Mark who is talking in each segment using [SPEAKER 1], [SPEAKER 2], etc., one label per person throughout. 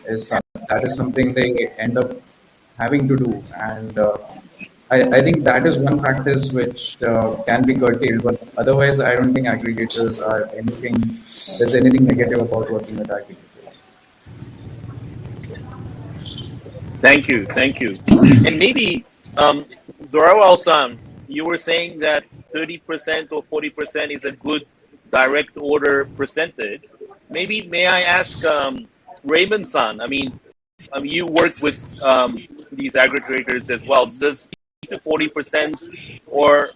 [SPEAKER 1] That is something they end up having to do, and I think that is one practice which can be curtailed. But otherwise, I don't think aggregators are anything. There's anything negative about working with aggregators.
[SPEAKER 2] Thank you, thank you. And maybe, Zorawar-san, you were saying that 30% or 40% is a good direct order percentage. Maybe may I ask, Raymond-san? I mean, you work with these aggregators as well. Does 40% or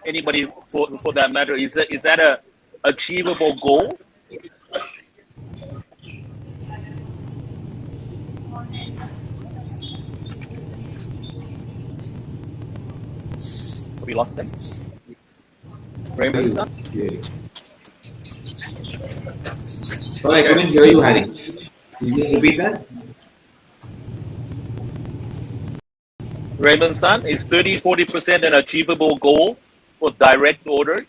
[SPEAKER 2] anybody for that matter, is that a achievable goal? We lost them. Raymond-san?
[SPEAKER 3] Sorry, I couldn't hear you, Harry. Can you just repeat that?
[SPEAKER 2] Raymond-san, is 30-40% an achievable goal for direct orders?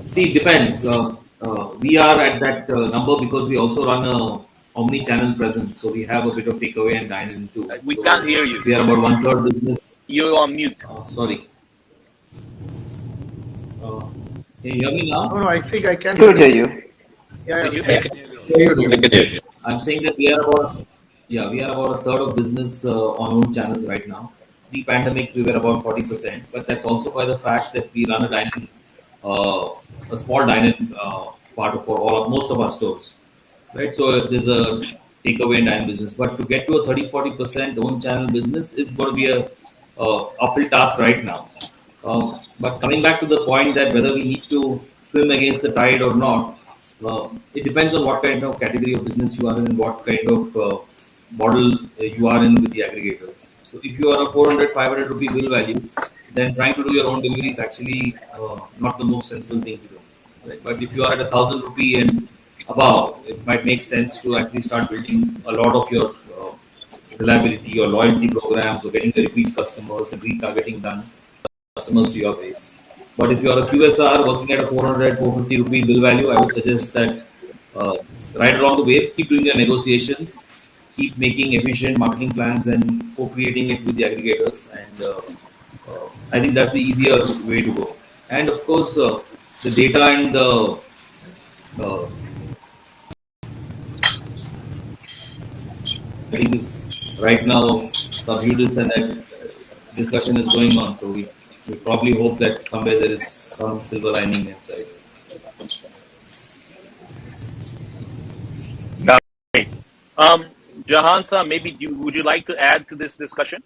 [SPEAKER 3] See, it depends. We are at that number because we also run a omni-channel presence. So we have a bit of takeaway and dine-in too.
[SPEAKER 2] We
[SPEAKER 3] So
[SPEAKER 2] can't hear you.
[SPEAKER 3] we are about 1/3 business.
[SPEAKER 2] You're on mute.
[SPEAKER 3] Sorry. Can you hear me now?
[SPEAKER 1] No, I think I can.
[SPEAKER 4] Could hear you.
[SPEAKER 1] Yeah,
[SPEAKER 2] Can you
[SPEAKER 1] yeah.
[SPEAKER 3] I'm saying that we are about a third of business on own channels right now. Pre-pandemic, we were about 40%, but that's also by the fact that we run a small dine-in part of most of our stores, right? So there's a takeaway and dine business, but to get to a 30-40% own channel business is going to be a uphill task right now. But coming back to the point that whether we need to swim against the tide or not, it depends on what kind of category of business you are in and what kind of model you are in with the aggregators. So if you are a 400-500 rupee bill value, then trying to do your own delivery is actually not the most sensible thing to do. Right? But if you are at 1,000 rupee and above, it might make sense to actually start building a lot of your reliability or loyalty programs or getting the repeat customers and retargeting done customers to your base. But if you are a QSR working at a 400-450 rupee bill value, I would suggest that right along the way, keep doing your negotiations, keep making efficient marketing plans and co-creating it with the aggregators. And I think that's the easier way to go. And of course, the data and the I think this right now, computers and that discussion is going on. So we probably hope that somewhere there is some silver lining inside.
[SPEAKER 2] Jahaan-san, maybe would you like to add to this discussion?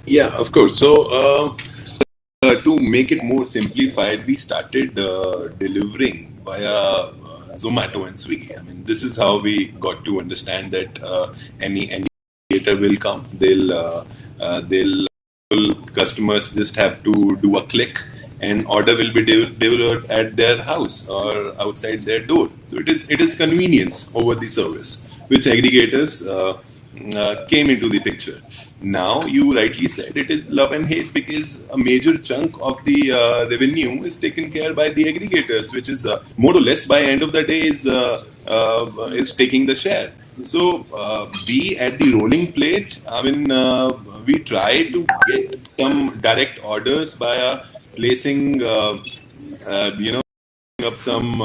[SPEAKER 5] Yeah, of course. So to make it more simplified, we started delivering via Zomato and Swiggy. I mean, this is how we got to understand that any creator will come. They'll customers just have to do a click, and order will be delivered at their house or outside their door. So it is convenience over the service, which aggregators came into the picture. Now, you rightly said it is love and hate because a major chunk of the revenue is taken care by the aggregators, which is more or less by end of the day is taking the share. So we at the rolling plate, I mean, we try to get some direct orders by placing, up some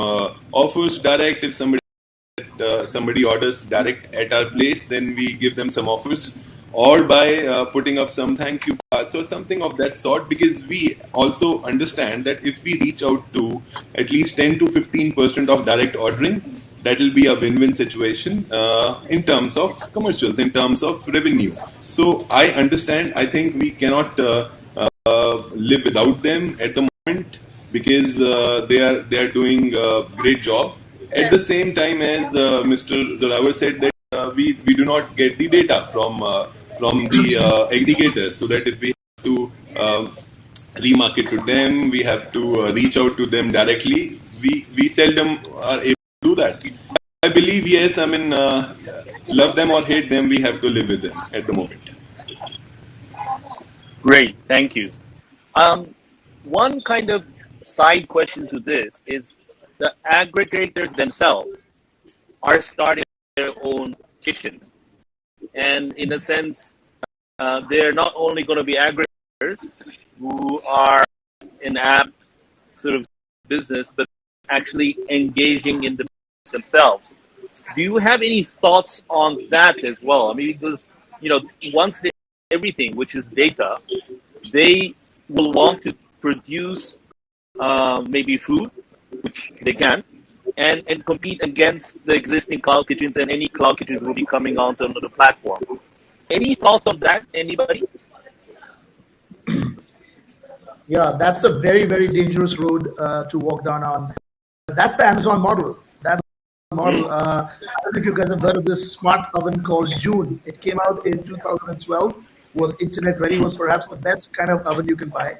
[SPEAKER 5] offers direct. If somebody orders direct at our place, then we give them some offers, or by putting up some thank you cards or something of that sort, because we also understand that if we reach out to at least 10 to 15% of direct ordering, that will be a win-win situation in terms of commercials, in terms of revenue. So I understand. I think we cannot live without them at the moment because they are doing a great job. At the same time, as Mr. Zorawar said, that we do not get the data from the aggregators, so that if we have to remarket to them, we have to reach out to them directly. We seldom are able to do that. I believe, yes, I mean, love them or hate them, we have to live with them at the moment.
[SPEAKER 2] Great, thank you. One kind of side question to this is the aggregators themselves. are starting their own kitchens. And in a sense, they're not only going to be aggregators who are an app sort of business, but actually engaging in the business themselves. Do you have any thoughts on that as well? I mean, because once they have everything, which is data, they will want to produce maybe food, which they can, and compete against the existing cloud kitchens, and any cloud kitchens will be coming onto another platform. Any thoughts on that? Anybody?
[SPEAKER 4] Yeah, that's a very, very dangerous road to walk down on. That's the Amazon model. That's the model. I don't know if you guys have heard of this smart oven called June. It came out in 2012, was internet ready, was perhaps the best kind of oven you can buy.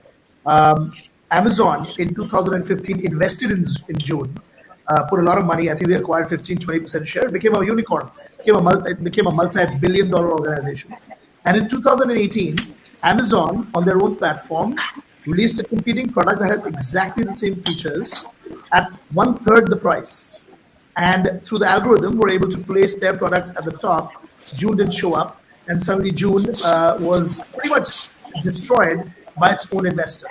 [SPEAKER 4] Amazon in 2015 invested in June, put a lot of money. I think they acquired 15-20% share. It became a unicorn. It became a multi-billion-dollar organization. And in 2018, Amazon on their own platform released a competing product that had exactly the same features at 1/3 the price. And through the algorithm, were able to place their product at the top. June didn't show up, and suddenly June was pretty much destroyed by its own investor.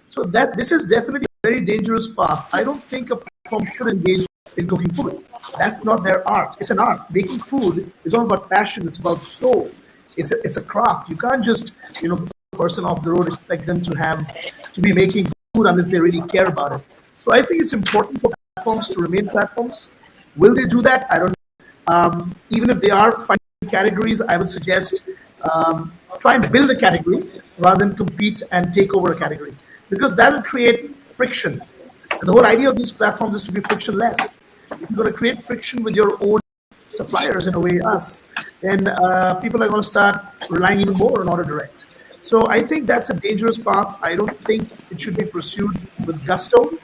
[SPEAKER 4] So this is definitely a very dangerous path. I don't think a platform should engage in cooking food. That's not their art. It's an art. Making food is all about passion. It's about soul. It's a craft. You can't just a person off the road expect them to be making food unless they really care about it. So I think it's important for platforms to remain platforms. Will they do that? I don't know. Even if they are finding categories, I would suggest try and build a category rather than compete and take over a category, because that will create friction. And the whole idea of these platforms is to be frictionless. If you're going to create friction with your own suppliers, in a way, us, then people are going to start relying even more on order direct. So I think that's a dangerous path. I don't think it should be pursued with gusto.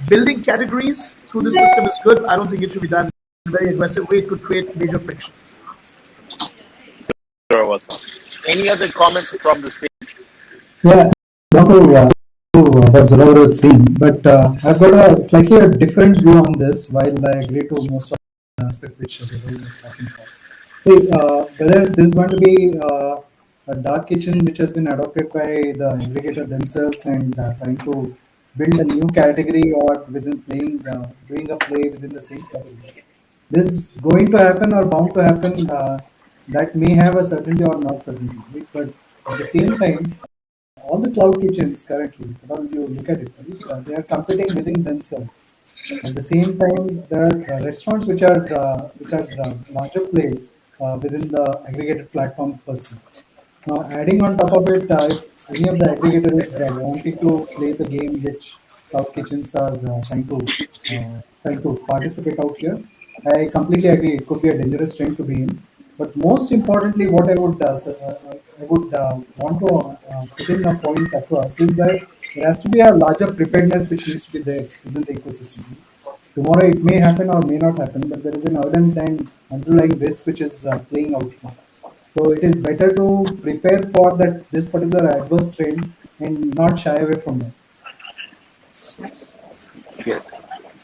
[SPEAKER 4] Building categories through the system is good. I don't think it should be done in a very aggressive way. It could create major frictions.
[SPEAKER 2] Any other comments from the stage?
[SPEAKER 6] Yeah, not to what Zorawar was saying, but I've got a slightly different view on this. While I agree to most of the aspect which Zorawar was talking about. See, whether this is going to be a dark kitchen which has been adopted by the aggregator themselves and trying to build a new category, or within doing a play within the same category. This is going to happen or bound to happen. That may have a certainty or not certainty, right? But at the same time, all the cloud kitchens currently, well, you look at it, right? They are competing within themselves. At the same time, there are restaurants which are larger play within the aggregated platform per se. Now, adding on top of it, if any of the aggregators wanting to play the game which cloud kitchens are trying to participate out here, I completely agree. It could be a dangerous trend to be in. But most importantly, what I would want to put in a point across is that there has to be a larger preparedness which needs to be there within the ecosystem. Tomorrow it may happen or may not happen, but there is an urgent and underlying risk which is playing out now. So it is better to prepare for this particular adverse trend and not shy away from it.
[SPEAKER 2] Yes,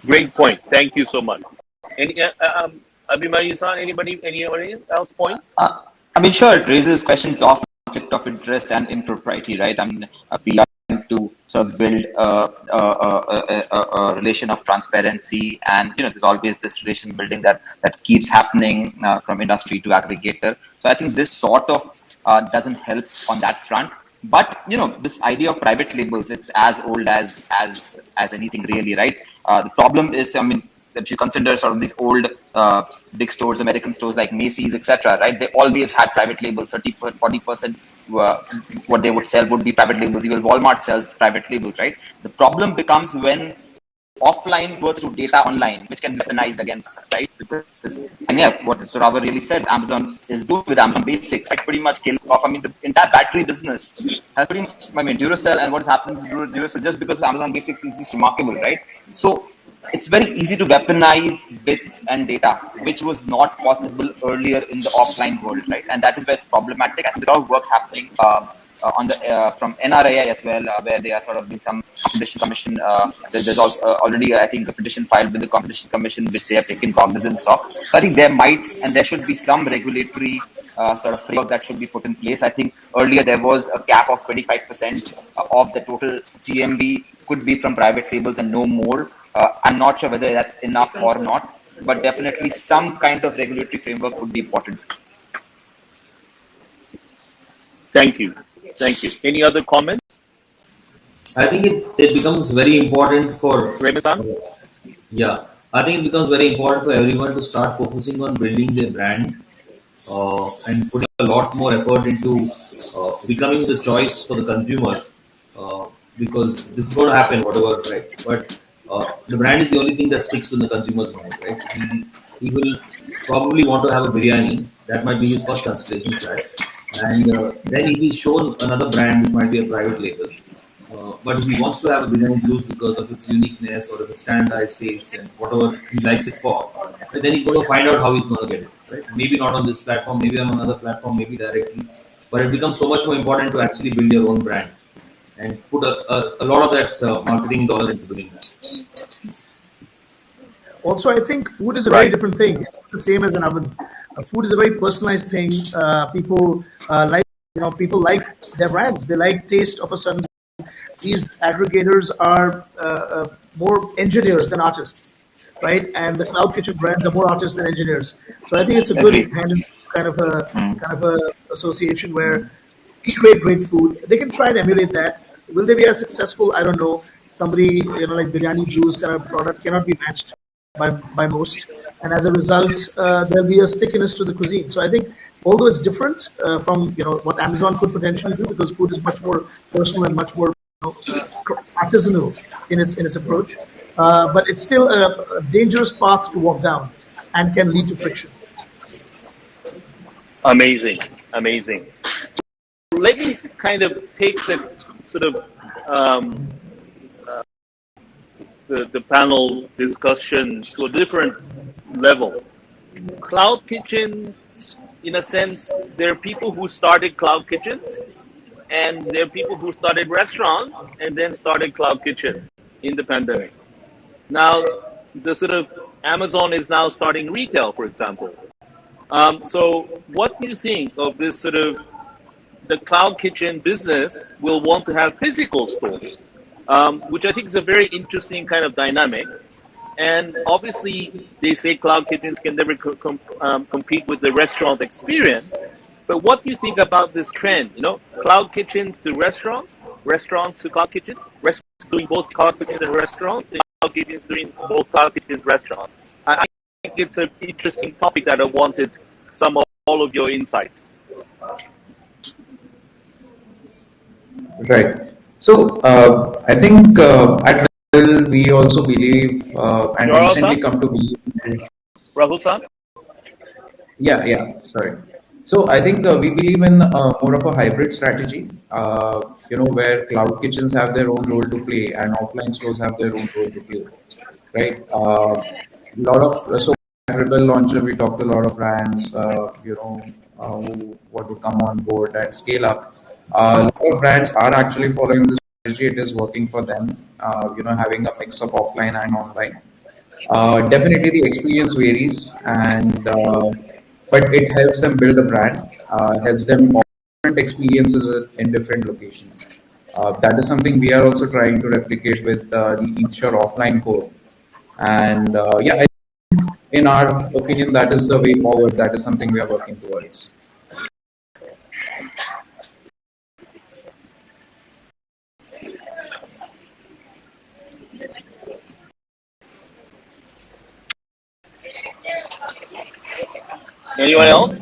[SPEAKER 2] great point. Thank you so much. Any Abhimanyu-san, any else points?
[SPEAKER 7] I mean, sure, it raises questions of conflict of interest and impropriety, right? I mean, we are trying to sort of build a relation of transparency, and there's always this relation building that keeps happening from industry to aggregator. So I think this sort of doesn't help on that front. But this idea of private labels, it's as old as anything really, right? The problem is, I mean, if you consider sort of these old big stores, American stores like Macy's, etc., right? They always had private labels. 30-40% what they would sell would be private labels. Even Walmart sells private labels, right? The problem becomes when offline goes through data online, which can be weaponized against, right? And yeah, what Zorawar really said, Amazon is good with Amazon Basics, right? Pretty much kill off. I mean, the entire battery business has pretty much, I mean, Duracell and what's happened to Duracell just because Amazon Basics is just remarkable, right? So it's very easy to weaponize bits and data, which was not possible earlier in the offline world, right? And that is where it's problematic. And there's a lot of work happening on the from NRAI as well, where they are sort of doing some competition commission. There's also, already, I think, a petition filed with the competition commission, which they have taken cognizance of. So I think there might and there should be some regulatory sort of framework that should be put in place. I think earlier there was a cap of 25% of the total GMV could be from private labels and no more. I'm not sure whether that's enough or not, but definitely some kind of regulatory framework would be important.
[SPEAKER 2] Thank you. Thank you. Any other comments?
[SPEAKER 3] I think it becomes very important for
[SPEAKER 2] Raymond-san?
[SPEAKER 3] Yeah, I think it becomes very important for everyone to start focusing on building their brand and putting a lot more effort into becoming the choice for the consumer because this is going to happen, whatever, right? But the brand is the only thing that sticks in the consumer's mind, right? He will probably want to have a biryani. That might be his first consideration, right? And then he is shown another brand which might be a private label. But if he wants to have a biryani juice because of its uniqueness or its standardized taste and whatever he likes it for, then he's going to find out how he's going to get it. Right? Maybe not on this platform, maybe on another platform, maybe directly. But it becomes so much more important to actually build your own brand and put a lot of that marketing dollar into doing that.
[SPEAKER 4] Also, I think food is a very different thing. It's not the same as an oven. Food is a very personalized thing. People people like their brands. They like taste of a certain. These aggregators are more engineers than artists, right? And the cloud kitchen brands are more artists than engineers. So I think it's a good kind of a association where we create great food. They can try and emulate that. Will they be as successful? I don't know. Somebody like biryani juice kind of product cannot be matched by most, and as a result, there'll be a stickiness to the cuisine. So I think although it's different from what Amazon could potentially do, because food is much more personal and much more artisanal in its approach, but it's still a dangerous path to walk down and can lead to friction.
[SPEAKER 2] Amazing. Let me kind of take the sort of the panel discussion to a different level. Cloud kitchens, in a sense, there are people who started cloud kitchens, and there are people who started restaurants and then started cloud kitchen in the pandemic. Now, the sort of Amazon is now starting retail, for example. So what do you think of this sort of the cloud kitchen business will want to have physical stores, which I think is a very interesting kind of dynamic. And obviously, they say cloud kitchens can never compete with the restaurant experience. But what do you think about this trend? Cloud kitchens to restaurants, restaurants to cloud kitchens, restaurants doing both cloud kitchens and restaurants, and cloud kitchens doing both cloud kitchens and restaurants. I think it's an interesting topic that I wanted some of all of your insights.
[SPEAKER 1] Right. So I think at Rahul, we also believe and
[SPEAKER 2] Rahul
[SPEAKER 1] recently
[SPEAKER 2] sir?
[SPEAKER 1] come to believe.
[SPEAKER 2] Rahul-san?
[SPEAKER 1] Yeah. Sorry. So I think we believe in more of a hybrid strategy. Where cloud kitchens have their own role to play and offline stores have their own role to play. Right. A lot of Rebel launcher, we talked to a lot of brands. Who want to come on board and scale up. A lot of brands are actually following this strategy. It is working for them. Having a mix of offline and online. Definitely, the experience varies, but it helps them build a brand. Helps them offer different experiences in different locations. That is something we are also trying to replicate with the Eat Your Offline core. And in our opinion, that is the way forward. That is something we are working towards.
[SPEAKER 2] Anyone else?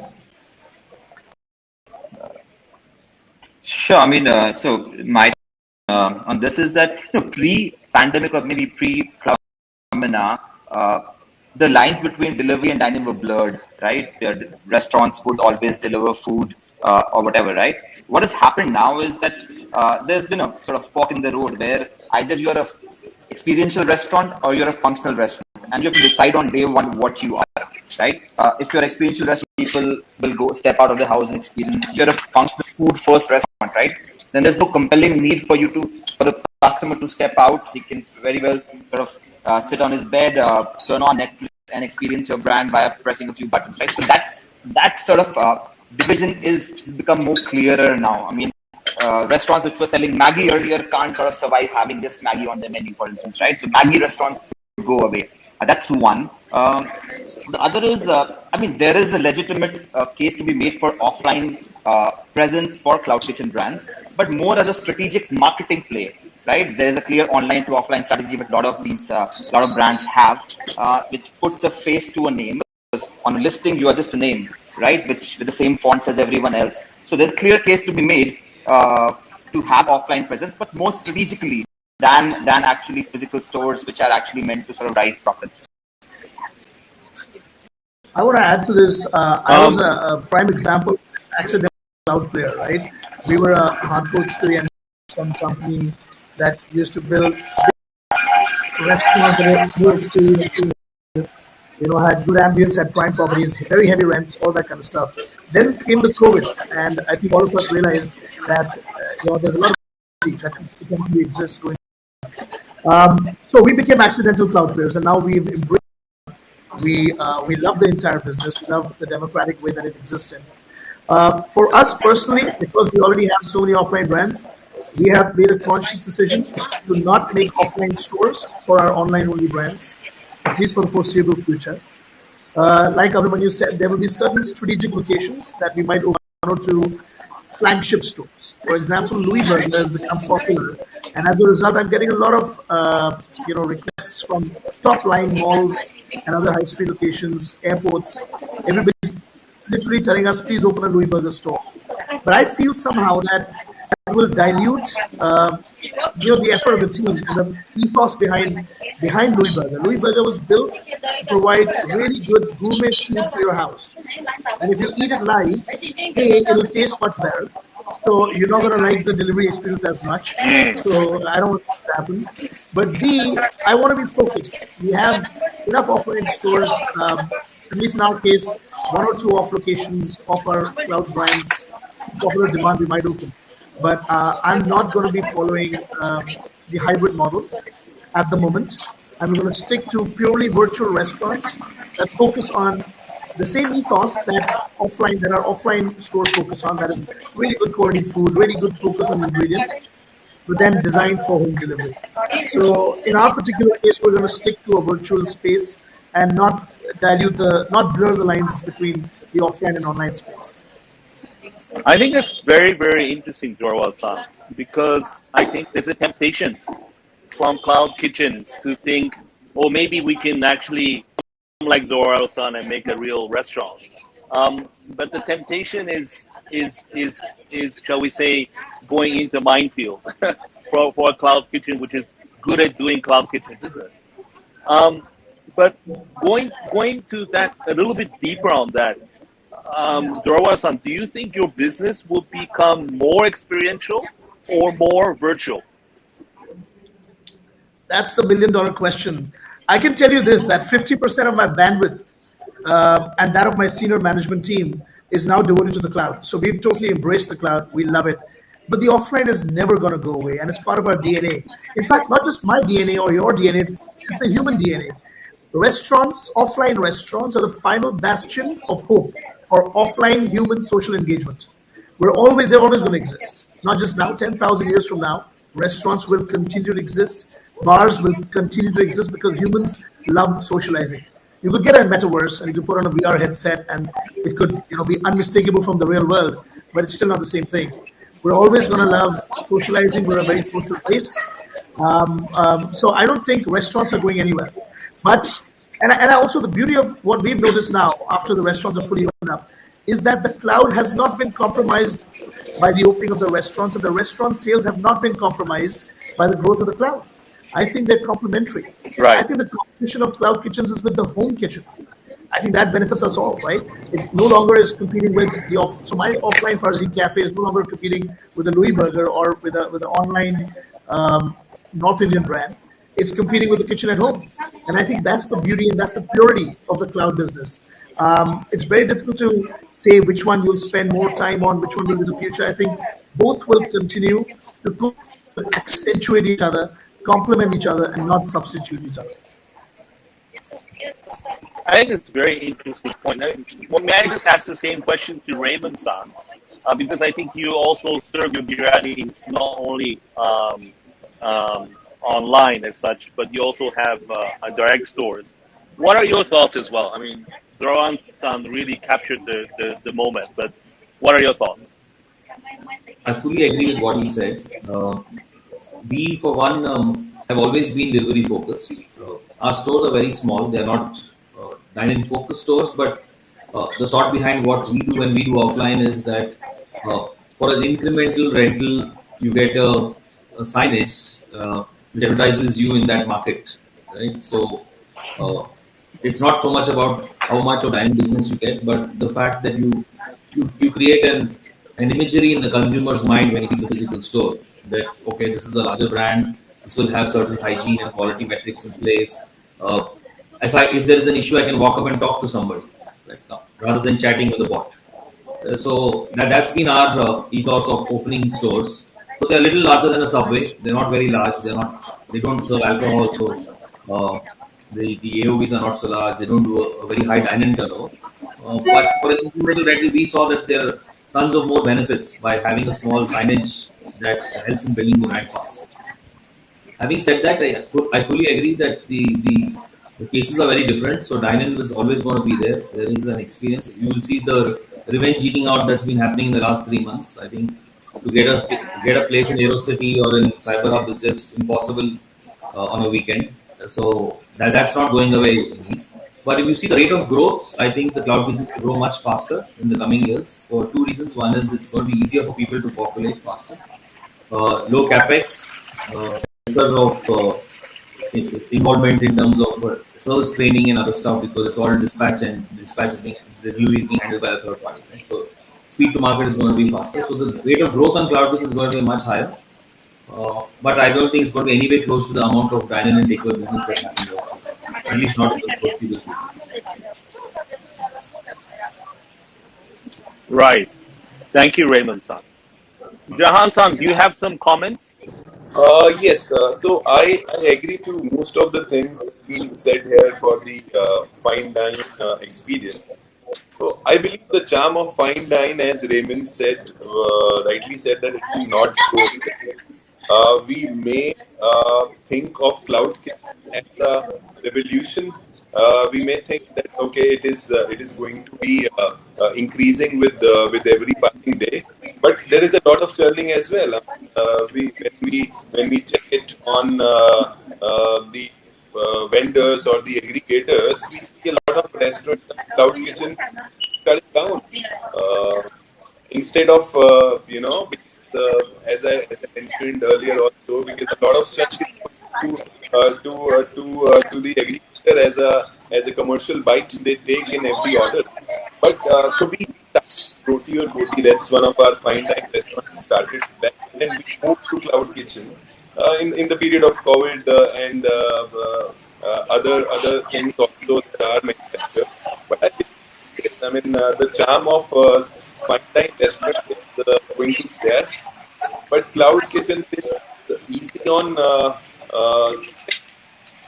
[SPEAKER 7] Sure. I mean, so my on this is that pre-pandemic or maybe pre-cloud phenomena, the lines between delivery and dining were blurred, right? Restaurants would always deliver food or whatever, right? What has happened now is that there's been a sort of fork in the road where either you're a experiential restaurant or you're a functional restaurant, and you have to decide on day one what you are, right? If you're experiential restaurant, people will go step out of the house and experience. You're a functional food first restaurant, right? then there's no compelling need for the customer to step out. He can very well sort of sit on his bed, turn on Netflix, and experience your brand by pressing a few buttons, right? So that sort of division is become more clearer now. I mean, restaurants which were selling Maggie earlier can't sort of survive having just Maggie on their menu, for instance, right? So Maggie restaurants go away. That's one. The other is, I mean, there is a legitimate case to be made for offline presence for cloud kitchen brands, but more as a strategic marketing play, right? There is a clear online to offline strategy, but a lot of brands have, which puts a face to a name. Because on a listing, you are just a name, right? Which with the same fonts as everyone else. So there's a clear case to be made to have offline presence, but more strategically than actually physical stores, which are actually meant to sort of drive profits.
[SPEAKER 4] I want to add to this. I was a prime example of accidental cloud player, right? We were a hardcore experience, some company that used to build restaurants that had more experience, had good ambience, had prime properties, very heavy rents, all that kind of stuff. Then came the COVID, and I think all of us realized that there's a lot of that can exist going. So we became accidental cloud players, and now we've embraced. We love the entire business. We love the democratic way that it exists in. For us personally, because we already have so many offline brands, we have made a conscious decision to not make offline stores for our online-only brands, at least for the foreseeable future. Like Abhimanyu said, there will be certain strategic locations that we might open one or two flagship stores. For example, Louis Burger has become popular, and as a result, I'm getting a lot of requests from top-line malls and other high street locations, airports. Everybody's literally telling us, please open a Louis Burger store. But I feel somehow that will dilute the effort of the team and the ethos behind Louis Burger. Louis Burger was built to provide really good gourmet food to your house. And if you eat it live, A, it will taste much better. So you're not going to like the delivery experience as much. So I don't want that to happen. But B, I want to be focused. We have enough offline stores, at least in our case, one or two off locations of our cloud brands. Popular demand, we might open. But I'm not going to be following the hybrid model at the moment. I'm going to stick to purely virtual restaurants that focus on the same ethos that our offline stores focus on. That is really good quality food, really good focus on ingredients, but then designed for home delivery. So in our particular case, we're going to stick to a virtual space and not blur the lines between the offline and online space.
[SPEAKER 2] I think that's very, very interesting, Zorawar-san, because I think there's a temptation from cloud kitchens to think, oh, maybe we can actually come like Zorawar-san and make a real restaurant. But the temptation is shall we say, going into minefield for a cloud kitchen, which is good at doing cloud kitchen business. But going to that a little bit deeper on that, Zorawar-san, do you think your business will become more experiential or more virtual?
[SPEAKER 4] That's the $1 million question. I can tell you this, that 50% of my bandwidth and that of my senior management team is now devoted to the cloud. So we've totally embraced the cloud. We love it. But the offline is never going to go away, and it's part of our DNA. In fact, not just my DNA or your DNA, it's the human DNA. Offline restaurants are the final bastion of hope for offline human social engagement. They're always going to exist. Not just now, 10,000 years from now, restaurants will continue to exist. Bars will continue to exist because humans love socializing. You could get a metaverse and you could put on a VR headset and it could be unmistakable from the real world, but it's still not the same thing. We're always going to love socializing. We're a very social place. So I don't think restaurants are going anywhere. But and also the beauty of what we've noticed now after the restaurants are fully opened up is that the cloud has not been compromised by the opening of the restaurants, and the restaurant sales have not been compromised by the growth of the cloud. I think they're complementary.
[SPEAKER 2] Right.
[SPEAKER 4] I think the competition of cloud kitchens is with the home kitchen. I think that benefits us all, right? It no longer is competing with so my offline Farsi cafe is no longer competing with a Louis Burger or with an online North Indian brand. It's competing with the kitchen at home. And I think that's the beauty and that's the purity of the cloud business. It's very difficult to say which one you'll spend more time on, which one will be the future. I think both will continue to accentuate each other, complement each other, and not substitute each other.
[SPEAKER 2] I think it's a very interesting point. May I just ask the same question to Raymond-san? Because I think you also serve your biryanis not only online as such, but you also have direct stores. What are your thoughts as well? I mean, Zorawar-san really captured the moment, but what are your thoughts?
[SPEAKER 3] I fully agree with what he said. We, for one, have always been delivery focused. Our stores are very small. They are not dine-in focused stores, but the thought behind what we do when we do offline is that for an incremental rental, you get a signage which advertises you in that market, right? So it's not so much about how much of dining business you get, but the fact that you create an imagery in the consumer's mind when he sees the physical store that okay, this is a larger brand, this will have certain hygiene and quality metrics in place. If there is an issue, I can walk up and talk to somebody right now, rather than chatting with a bot. So that's been our ethos of opening stores. So they're a little larger than a Subway. They're not very large. They don't serve alcohol, so the AOVs are not so large. They don't do a very high dine-in turnover. But for an incremental rental, we saw that there are tons of more benefits by having a small signage that helps in building the brand fast. Having said that, I fully agree that the cases are very different. So dine-in is always going to be there. There is an experience. You will see the revenge eating out that's been happening in the last 3 months. I think to get a place in Aerocity or in Cyber Hub is just impossible on a weekend. So that's not going away in these. But if you see the rate of growth, I think the cloud kitchens will grow much faster in the coming years for 2 reasons. One is it's going to be easier for people to populate faster. Low capex, lesser of involvement in terms of service training and other stuff because it's all dispatch and the delivery is being handled by a third party. Right? So speed to market is going to be faster. So the rate of growth on cloud kitchen is going to be much higher. But I don't think it's going to be anywhere close to the amount of dine-in and takeaway business that happens. At least not in the foreseeable future.
[SPEAKER 2] Right. Thank you, Raymond-san. Jahaan-san, do you have some comments?
[SPEAKER 5] Yes, so I agree to most of the things being said here for the fine dine experience. So I believe the charm of fine dine, as Raymond said, rightly said, that it will not go. We may think of cloud kitchen as a revolution. We may think that okay, it is going to be increasing with every passing day, but there is a lot of churning as well. When we check it on the vendors or the aggregators, we see a lot of restaurants and cloud kitchen cutting down instead of as I mentioned earlier also, because a lot of such to the aggregator as a commercial bite they take in every order. But so we started Roti or Roti, that's one of our fine dine restaurants we started back, and we moved to cloud kitchen in the period of COVID and other things also that are manufactured. But I mean the charm of fine dine restaurant is going to be there. But cloud kitchen is easy on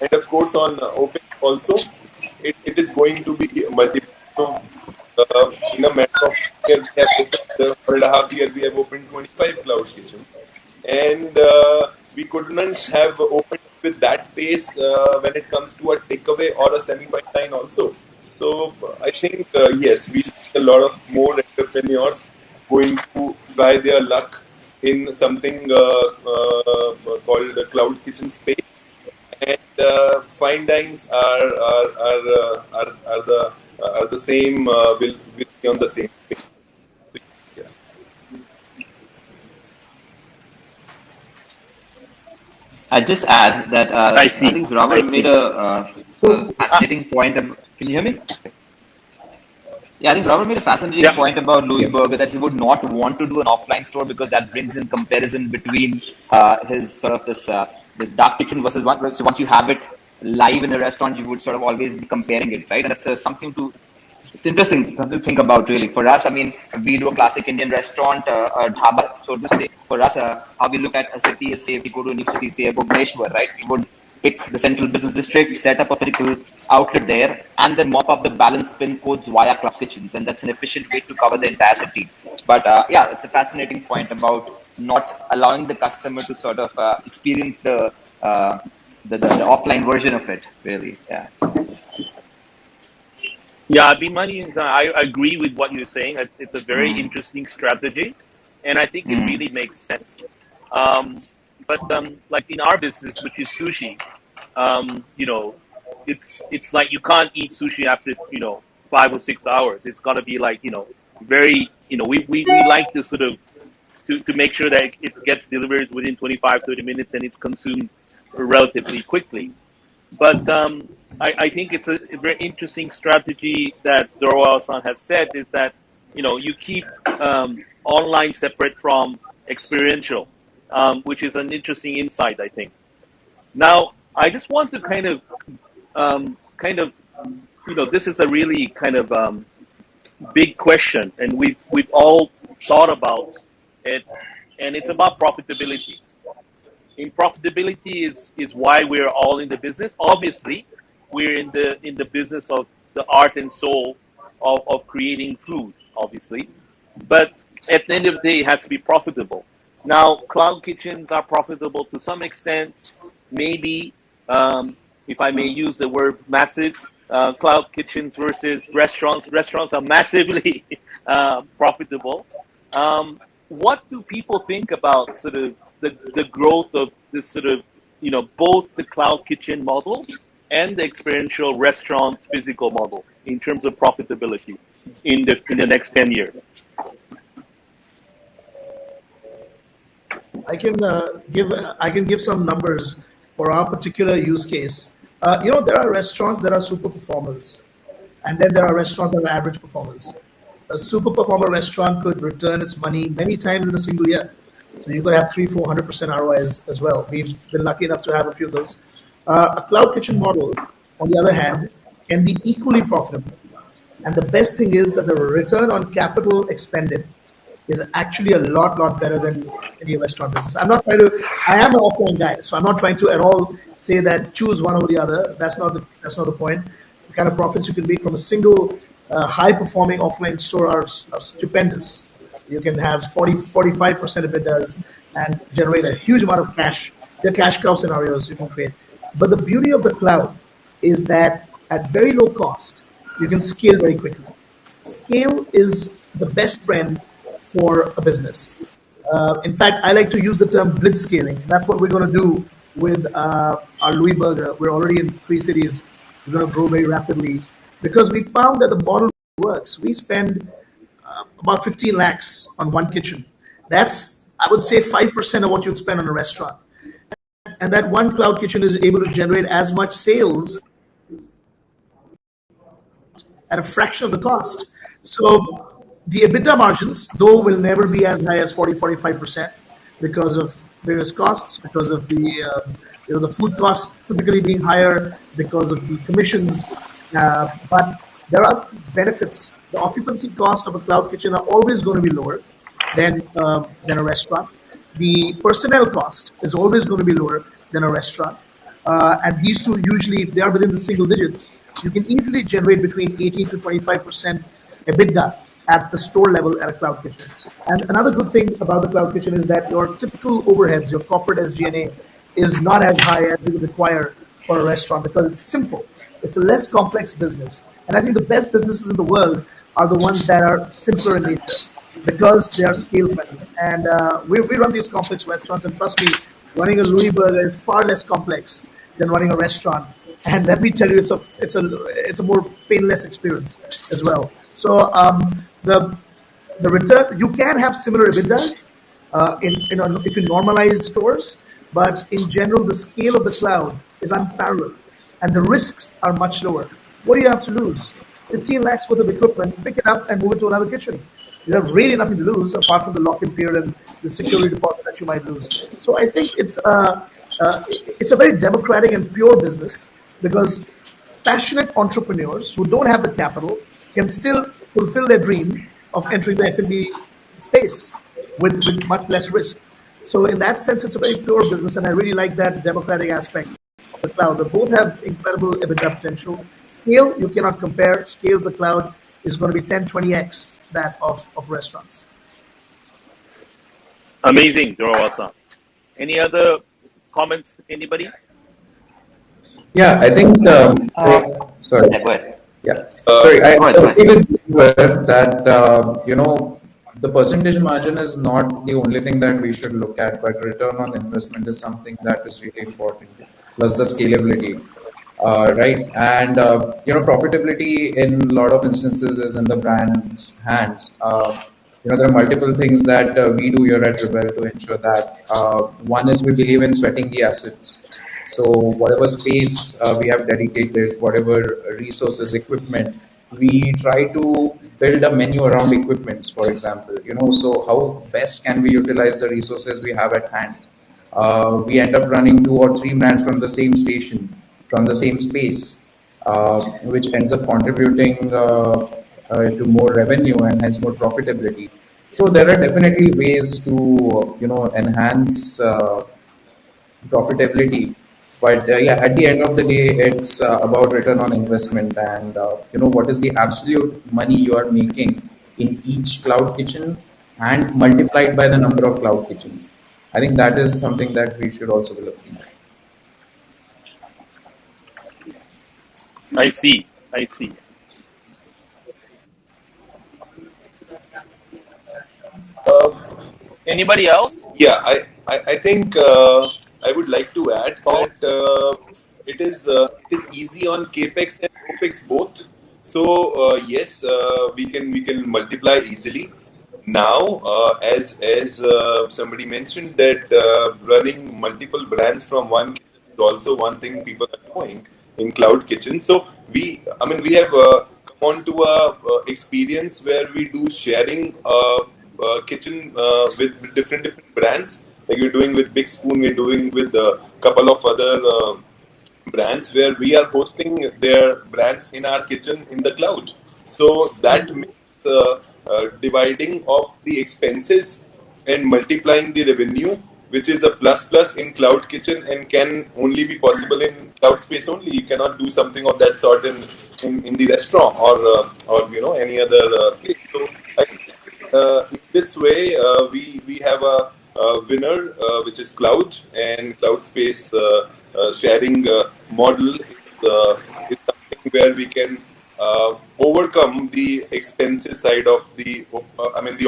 [SPEAKER 5] and of course on open also. It is going to be multiple. So in a matter of years, we have opened 1.5 years, we have opened 25 cloud kitchens, and we couldn't have opened with that pace when it comes to a takeaway or a semi-fine dine also. So I think yes, we see a lot of more entrepreneurs going to try their luck in something called the cloud kitchen space, and fine dines are the same will be on the same space. So, yeah.
[SPEAKER 7] I just add that
[SPEAKER 2] I see.
[SPEAKER 7] I think Zorawar made a fascinating point. Can you hear me? Yeah, I think Rahul made a fascinating point about Louis Burger, that he would not want to do an offline store because that brings in comparison between his sort of this dark kitchen versus one. So once you have it live in a restaurant, you would sort of always be comparing it, right? And that's something to It's interesting to think about, really. For us, I mean, we do a classic Indian restaurant, a dhaba, so to say. For us, how we look at a city is, say, if we go to a new city, say, Bhubaneswar, right? We would pick the central business district, set up a physical outlet there, and then mop up the balance pin codes via club kitchens. And that's an efficient way to cover the entire city. But yeah, it's a fascinating point about not allowing the customer to sort of experience the offline version of it, really. Yeah.
[SPEAKER 2] Yeah, Abhimanyu, I agree with what you're saying. It's a very interesting strategy, and I think it really makes sense. But like in our business, which is sushi, you know, it's like you can't eat sushi after 5 or 6 hours. It's got to be like very we like to sort of to make sure that it gets delivered within 25-30 minutes and it's consumed relatively quickly. But I think it's a very interesting strategy that Zorawar-san has said is that you keep online separate from experiential, which is an interesting insight, I think. Now, I just want to this is a really kind of big question, and we've all thought about it, and it's about profitability. In profitability is why we're all in the business. Obviously, we're in the business of the art and soul of creating food, obviously. But at the end of the day, it has to be profitable. Now, cloud kitchens are profitable to some extent. Maybe, if I may use the word massive, cloud kitchens versus restaurants. Restaurants are massively profitable. What do people think about sort of the growth of this sort of, both the cloud kitchen model and the experiential restaurant physical model in terms of profitability in the next 10 years?
[SPEAKER 4] I can give some numbers for our particular use case. There are restaurants that are super performers, and then there are restaurants that are average performers. A super performer restaurant could return its money many times in a single year. So you could have 300-400% ROIs as well. We've been lucky enough to have a few of those. A cloud kitchen model, on the other hand, can be equally profitable. And the best thing is that the return on capital expended is actually a lot better than any restaurant business. I am an offline guy, so I'm not trying to at all say that choose one over the other. That's not the point. The kind of profits you can make from a single high-performing offline store are stupendous. You can have 40-45% EBITDAs and generate a huge amount of cash. There are cash cow scenarios you can create. But the beauty of the cloud is that at very low cost, you can scale very quickly. Scale is the best friend for a business. In fact, I like to use the term blitz scaling. That's what we're going to do with our Louis Burger. We're already in 3 cities. We're going to grow very rapidly because we found that the model works. We spend about 15 lakhs on one kitchen. That's, I would say, 5% of what you'd spend on a restaurant. And that one cloud kitchen is able to generate as much sales at a fraction of the cost. So the EBITDA margins, though, will never be as high as 40-45% because of various costs, because of the food costs typically being higher, because of the commissions. But there are benefits. The occupancy cost of a cloud kitchen are always going to be lower than a restaurant. The personnel cost is always going to be lower than a restaurant. And these two usually, if they are within the single digits, you can easily generate between 18-25% EBITDA at the store level at a cloud kitchen. And another good thing about the cloud kitchen is that your typical overheads, your corporate SG&A, is not as high as you would require for a restaurant because it's simple. It's a less complex business. And I think the best businesses in the world are the ones that are simpler in nature because they are scale friendly. And we run these complex restaurants, and trust me, running a Louis Burger is far less complex than running a restaurant. And let me tell you, it's a more painless experience as well. So the return, you can have similar EBITDA if you normalize stores, but in general, the scale of the cloud is unparalleled, and the risks are much lower. What do you have to lose? 15 lakhs worth of equipment, pick it up and move it to another kitchen. You have really nothing to lose apart from the lock-in period and the security deposit that you might lose. So I think it's a very democratic and pure business because passionate entrepreneurs who don't have the capital can still fulfill their dream of entering the F&B space with much less risk. So in that sense, it's a very pure business, and I really like that democratic aspect of the cloud. They both have incredible EBITDA potential. Scale, you cannot compare. Scale of the cloud is going to be 10, 20x that of restaurants.
[SPEAKER 2] Amazing, Zorawar-san. Any other comments? Anybody?
[SPEAKER 1] Yeah, I think. Sorry.
[SPEAKER 7] Yeah, go ahead.
[SPEAKER 1] Yeah. Sorry, I
[SPEAKER 7] Go ahead, go
[SPEAKER 1] agree
[SPEAKER 7] ahead.
[SPEAKER 1] with you that the percentage margin is not the only thing that we should look at, but return on investment is something that is really important. Plus the scalability, right? And profitability in a lot of instances is in the brand's hands. There are multiple things that we do here at Rebel to ensure that. One is we believe in sweating the assets. So whatever space we have dedicated, whatever resources, equipment, we try to build a menu around equipments, for example. So how best can we utilize the resources we have at hand? We end up running 2 or 3 brands from the same station, from the same space, which ends up contributing to more revenue and hence more profitability. So there are definitely ways to enhance profitability. But yeah, at the end of the day, it's about return on investment and what is the absolute money you are making in each cloud kitchen and multiplied by the number of cloud kitchens. I think that is something that we should also be looking at.
[SPEAKER 2] I see. I see. Anybody else?
[SPEAKER 5] Yeah, I think I would like to add that
[SPEAKER 2] Thoughts?
[SPEAKER 5] it is easy on capex and opex both. So yes, we can multiply easily. Now, as somebody mentioned that running multiple brands from one kitchen is also one thing people are doing in cloud kitchen. So we have come on to a experience where we do sharing kitchen with different brands. Like we're doing with Big Spoon, we're doing with a couple of other brands where we are hosting their brands in our kitchen in the cloud. So that makes dividing of the expenses and multiplying the revenue, which is a plus plus in cloud kitchen and can only be possible in cloud space only. You cannot do something of that sort in the restaurant or any other place. So I think in this way we have a winner which is cloud, and cloud space sharing model is something where we can overcome the expenses side of the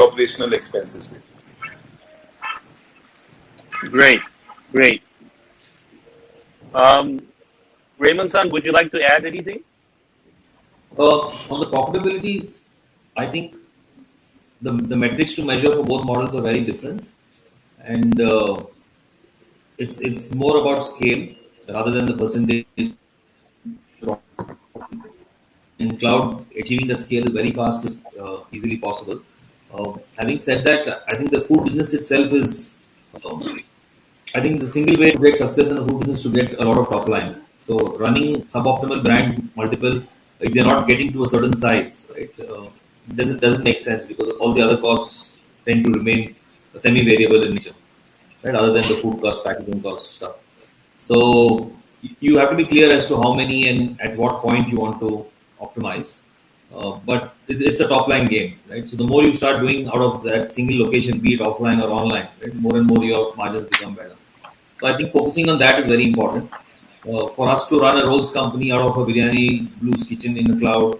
[SPEAKER 5] operational expenses basically.
[SPEAKER 2] Great. Great. Raymond-san, would you like to add anything?
[SPEAKER 3] On the profitabilities, I think the metrics to measure for both models are very different, and it's more about scale rather than the percentage. In cloud, achieving that scale very fast is easily possible. Having said that, I think the food business itself is, I think the single way to get success in the food business is to get a lot of top line. So running suboptimal brands, multiple, if they're not getting to a certain size, right, doesn't make sense because all the other costs tend to remain semi-variable in nature, right? Other than the food cost, packaging cost stuff. So you have to be clear as to how many and at what point you want to optimize. But it's a top line game, right? So the more you start doing out of that single location, be it offline or online, right, more and more your margins become better. So I think focusing on that is very important. For us to run a rolls company out of a biryani blues kitchen in the cloud,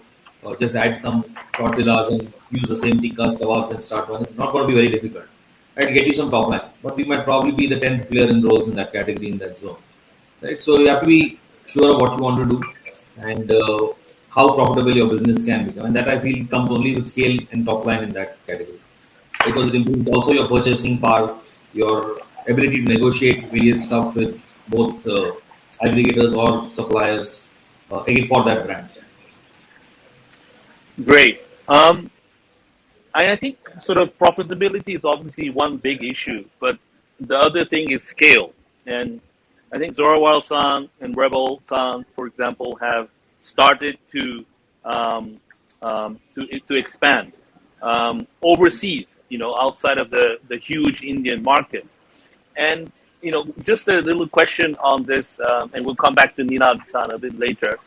[SPEAKER 3] just add some tortillas and use the same tikkas, kebabs and start running. It's not going to be very difficult. Right, get you some top line, but we might probably be the 10th player in rolls in that category in that zone. Right, so you have to be sure of what you want to do and how profitable your business can become, and that I feel comes only with scale and top line in that category because it improves also your purchasing power, your ability to negotiate various stuff with both aggregators or suppliers again for that brand.
[SPEAKER 2] Great. I think sort of profitability is obviously one big issue, but the other thing is scale. And I think Zorawar-san and Rebel-san, for example, have started to to expand overseas, outside of the huge Indian market. And just a little question on this, and we'll come back to Nina-san a bit later.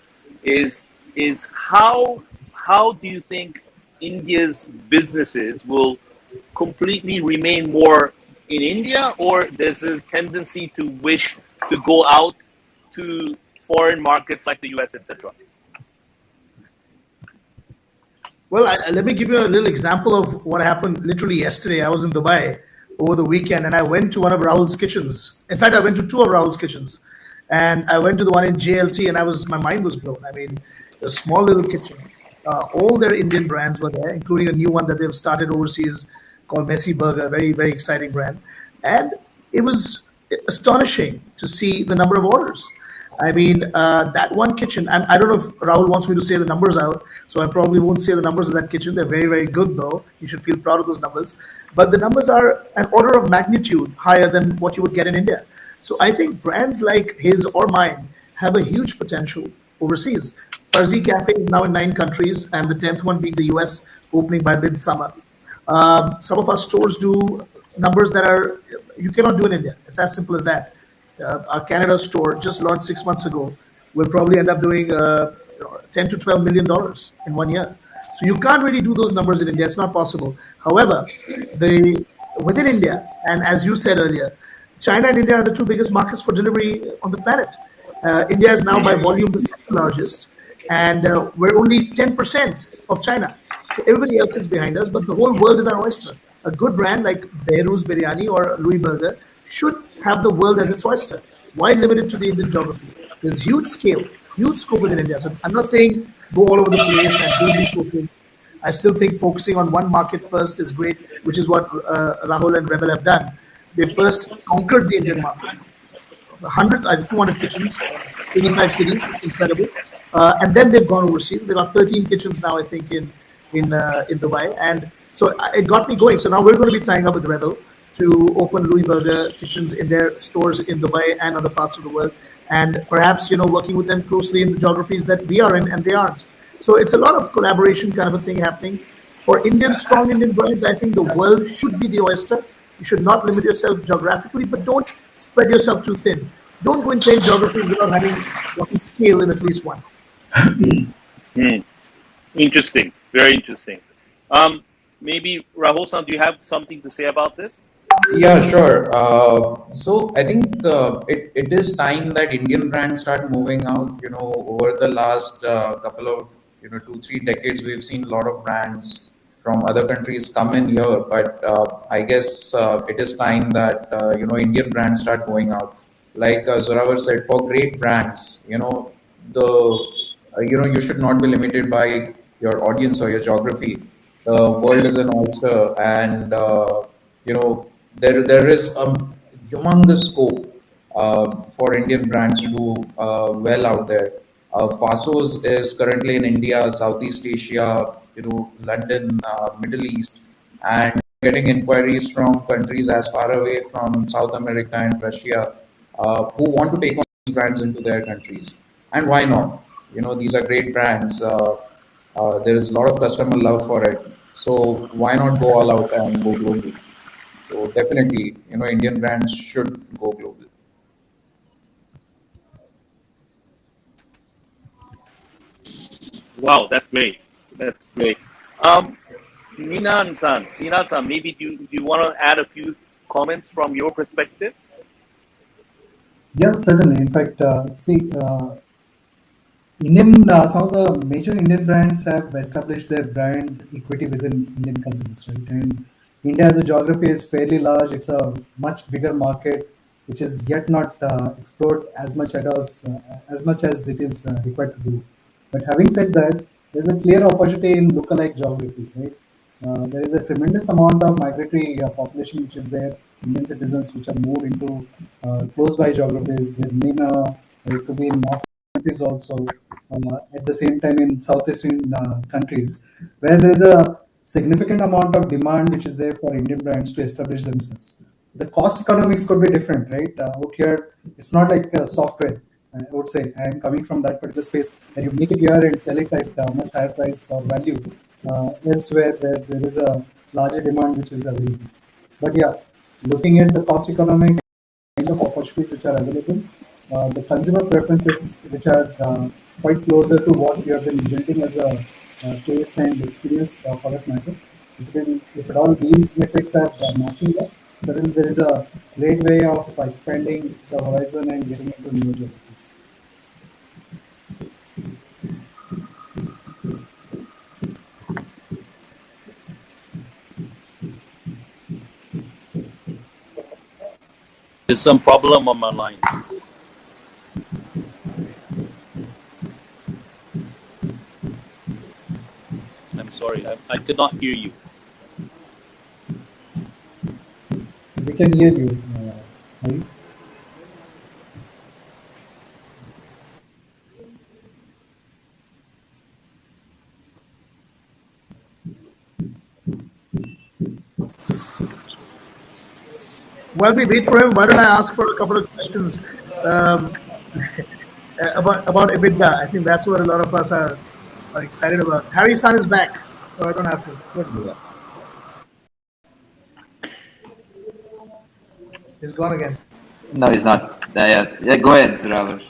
[SPEAKER 2] Is how do you think India's businesses will completely remain more in India, or there's a tendency to wish to go out to foreign markets like the US, etc.?
[SPEAKER 4] Well, let me give you a little example of what happened literally yesterday. I was in Dubai over the weekend, and I went to one of Rahul's kitchens. In fact, I went to two of Rahul's kitchens, and I went to the one in JLT, and my mind was blown. I mean, a small little kitchen. All their Indian brands were there, including a new one that they've started overseas called Messi Burger, very, very exciting brand. And it was astonishing to see the number of orders. I mean, that one kitchen, and I don't know if Rahul wants me to say the numbers out, so I probably won't say the numbers of that kitchen. They're very, very good, though. You should feel proud of those numbers. But the numbers are an order of magnitude higher than what you would get in India. So I think brands like his or mine have a huge potential overseas. Farzi Cafe is now in 9 countries, and the 10th one being the US, opening by midsummer. Some of our stores do numbers that you cannot do in India. It's as simple as that. Our Canada store just launched 6 months ago. Will probably end up doing $10 to $12 million in 1 year. So you can't really do those numbers in India. It's not possible. However, within India, and as you said earlier, China and India are the 2 biggest markets for delivery on the planet. India is now by volume the second largest, and we're only 10% of China. So everybody else is behind us, but the whole world is our oyster. A good brand like Behrouz Biryani or Louis Burger should have the world as its oyster. Why limit it to the Indian geography? There's huge scale, huge scope within India. So I'm not saying go all over the place and do these focus. I still think focusing on one market first is great, which is what Rahul and Rebel have done. They first conquered the Indian market. 200 kitchens, 85 cities. It's incredible. And then they've gone overseas. They've got 13 kitchens now, I think, in Dubai. And so it got me going. So now we're going to be tying up with Rebel to open Louis Burger kitchens in their stores in Dubai and other parts of the world. And perhaps, working with them closely in the geographies that we are in and they aren't. So it's a lot of collaboration kind of a thing happening. For strong Indian brands, I think the world should be the oyster. You should not limit yourself geographically, but don't spread yourself too thin. Don't go in 10 geographies without having scale in at least one.
[SPEAKER 2] Interesting. Very interesting. Maybe Rahul-san, do you have something to say about this?
[SPEAKER 1] Yeah, sure. So I think it is time that Indian brands start moving out. Over the last couple of 2-3 decades, we've seen a lot of brands from other countries come in here. But I guess it is time that Indian brands start going out. Like Zorawar said, for great brands, you should not be limited by your audience or your geography. The world is an oyster, and there is a humongous scope for Indian brands to do well out there. Fasos is currently in India, Southeast Asia, London, Middle East, and getting inquiries from countries as far away from South America and Russia who want to take on these brands into their countries. And why not? These are great brands. There is a lot of customer love for it. So why not go all out and go global? So definitely, Indian brands should go global.
[SPEAKER 2] Wow, that's great. That's great. Nina-san, maybe do you want to add a few comments from your perspective?
[SPEAKER 6] Yeah, certainly. In fact, some of the major Indian brands have established their brand equity within Indian consumers, right? And India as a geography is fairly large. It's a much bigger market, which is yet not explored as much as it is required to do. But having said that, there's a clear opportunity in lookalike geographies, right? There is a tremendous amount of migratory population which is there, Indian citizens which are moved into close by geographies in MENA, it could be in North countries also, at the same time in Southeastern countries, where there is a significant amount of demand which is there for Indian brands to establish themselves. The cost economics could be different, right? Out here, it's not like software. I would say I am coming from that particular space, and you make it here and sell it at much higher price or value elsewhere where there is a larger demand which is available. But yeah, looking at the cost economic kind of opportunities which are available, the consumer preferences which are quite closer to what we have been building as a taste and experience for that matter. If at all these metrics are matching that, then there is a great way of expanding the horizon and getting into new geographies.
[SPEAKER 8] There's some problem on my line. I'm sorry, I could not hear you.
[SPEAKER 6] We can hear you. Hari.
[SPEAKER 4] While we wait for him, why don't I ask for a couple of questions um, about EBITDA? I think that's what a lot of us are excited about. Harry-san is back, so I don't have to. Good. He's gone again.
[SPEAKER 7] No, he's not. Yeah, go ahead, Zorawar.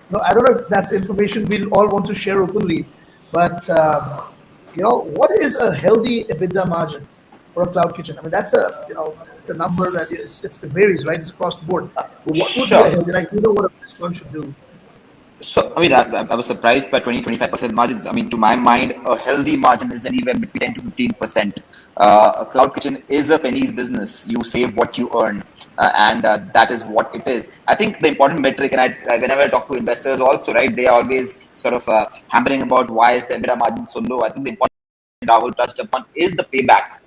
[SPEAKER 4] No, I don't know if that's information we'll all want to share openly, but what is a healthy EBITDA margin for a cloud kitchen? I mean, that's it's a number that it varies, right? It's across the board. But what would be a
[SPEAKER 7] Sure.
[SPEAKER 4] healthy? Like, you know what a restaurant should do?
[SPEAKER 7] So, I mean, I was surprised by 20-25% margins. I mean, to my mind, a healthy margin is anywhere between 10 to 15%. A cloud kitchen is a penny's business. You save what you earn, and that is what it is. I think the important metric, and whenever I talk to investors also, right, they are always sort of hammering about why is the EBITDA margin so low. I think the important thing Rahul touched upon is the payback.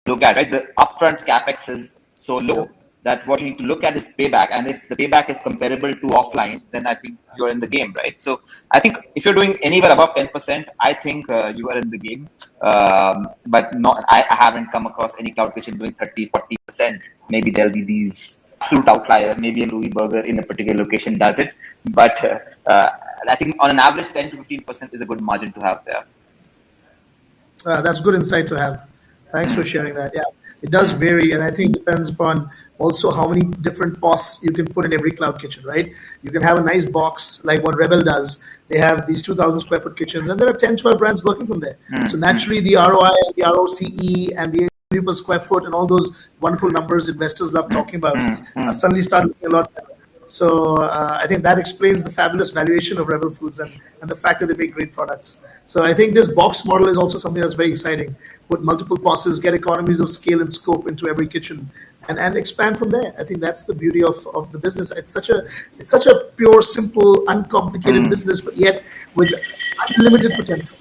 [SPEAKER 7] Look at, right, the upfront capex is so low that what you need to look at is payback, and if the payback is comparable to offline, then I think you're in the game, right? So I think if you're doing anywhere above 10%, I think you are in the game. But not, I haven't come across any cloud kitchen doing 30-40%. Maybe there'll be these absolute outliers. Maybe a Louis Burger in a particular location does it, but I think on an average, 10 to 15% is a good margin to have there.
[SPEAKER 4] That's good insight to have. Thanks for sharing that. Yeah, it does vary, and I think it depends upon also how many different posts you can put in every cloud kitchen, right? You can have a nice box like what Rebel does. They have these 2,000 square foot kitchens, and there are 10, 12 brands working from there. So naturally, the ROI, the ROCE, and the revenue per square foot, and all those wonderful numbers investors love talking about, suddenly start looking a lot better. So I think that explains the fabulous valuation of Rebel Foods and the fact that they make great products. So I think this box model is also something that's very exciting. Put multiple bosses, get economies of scale and scope into every kitchen, and expand from there. I think that's the beauty of the business. It's such a pure, simple, uncomplicated business, but yet with unlimited potential.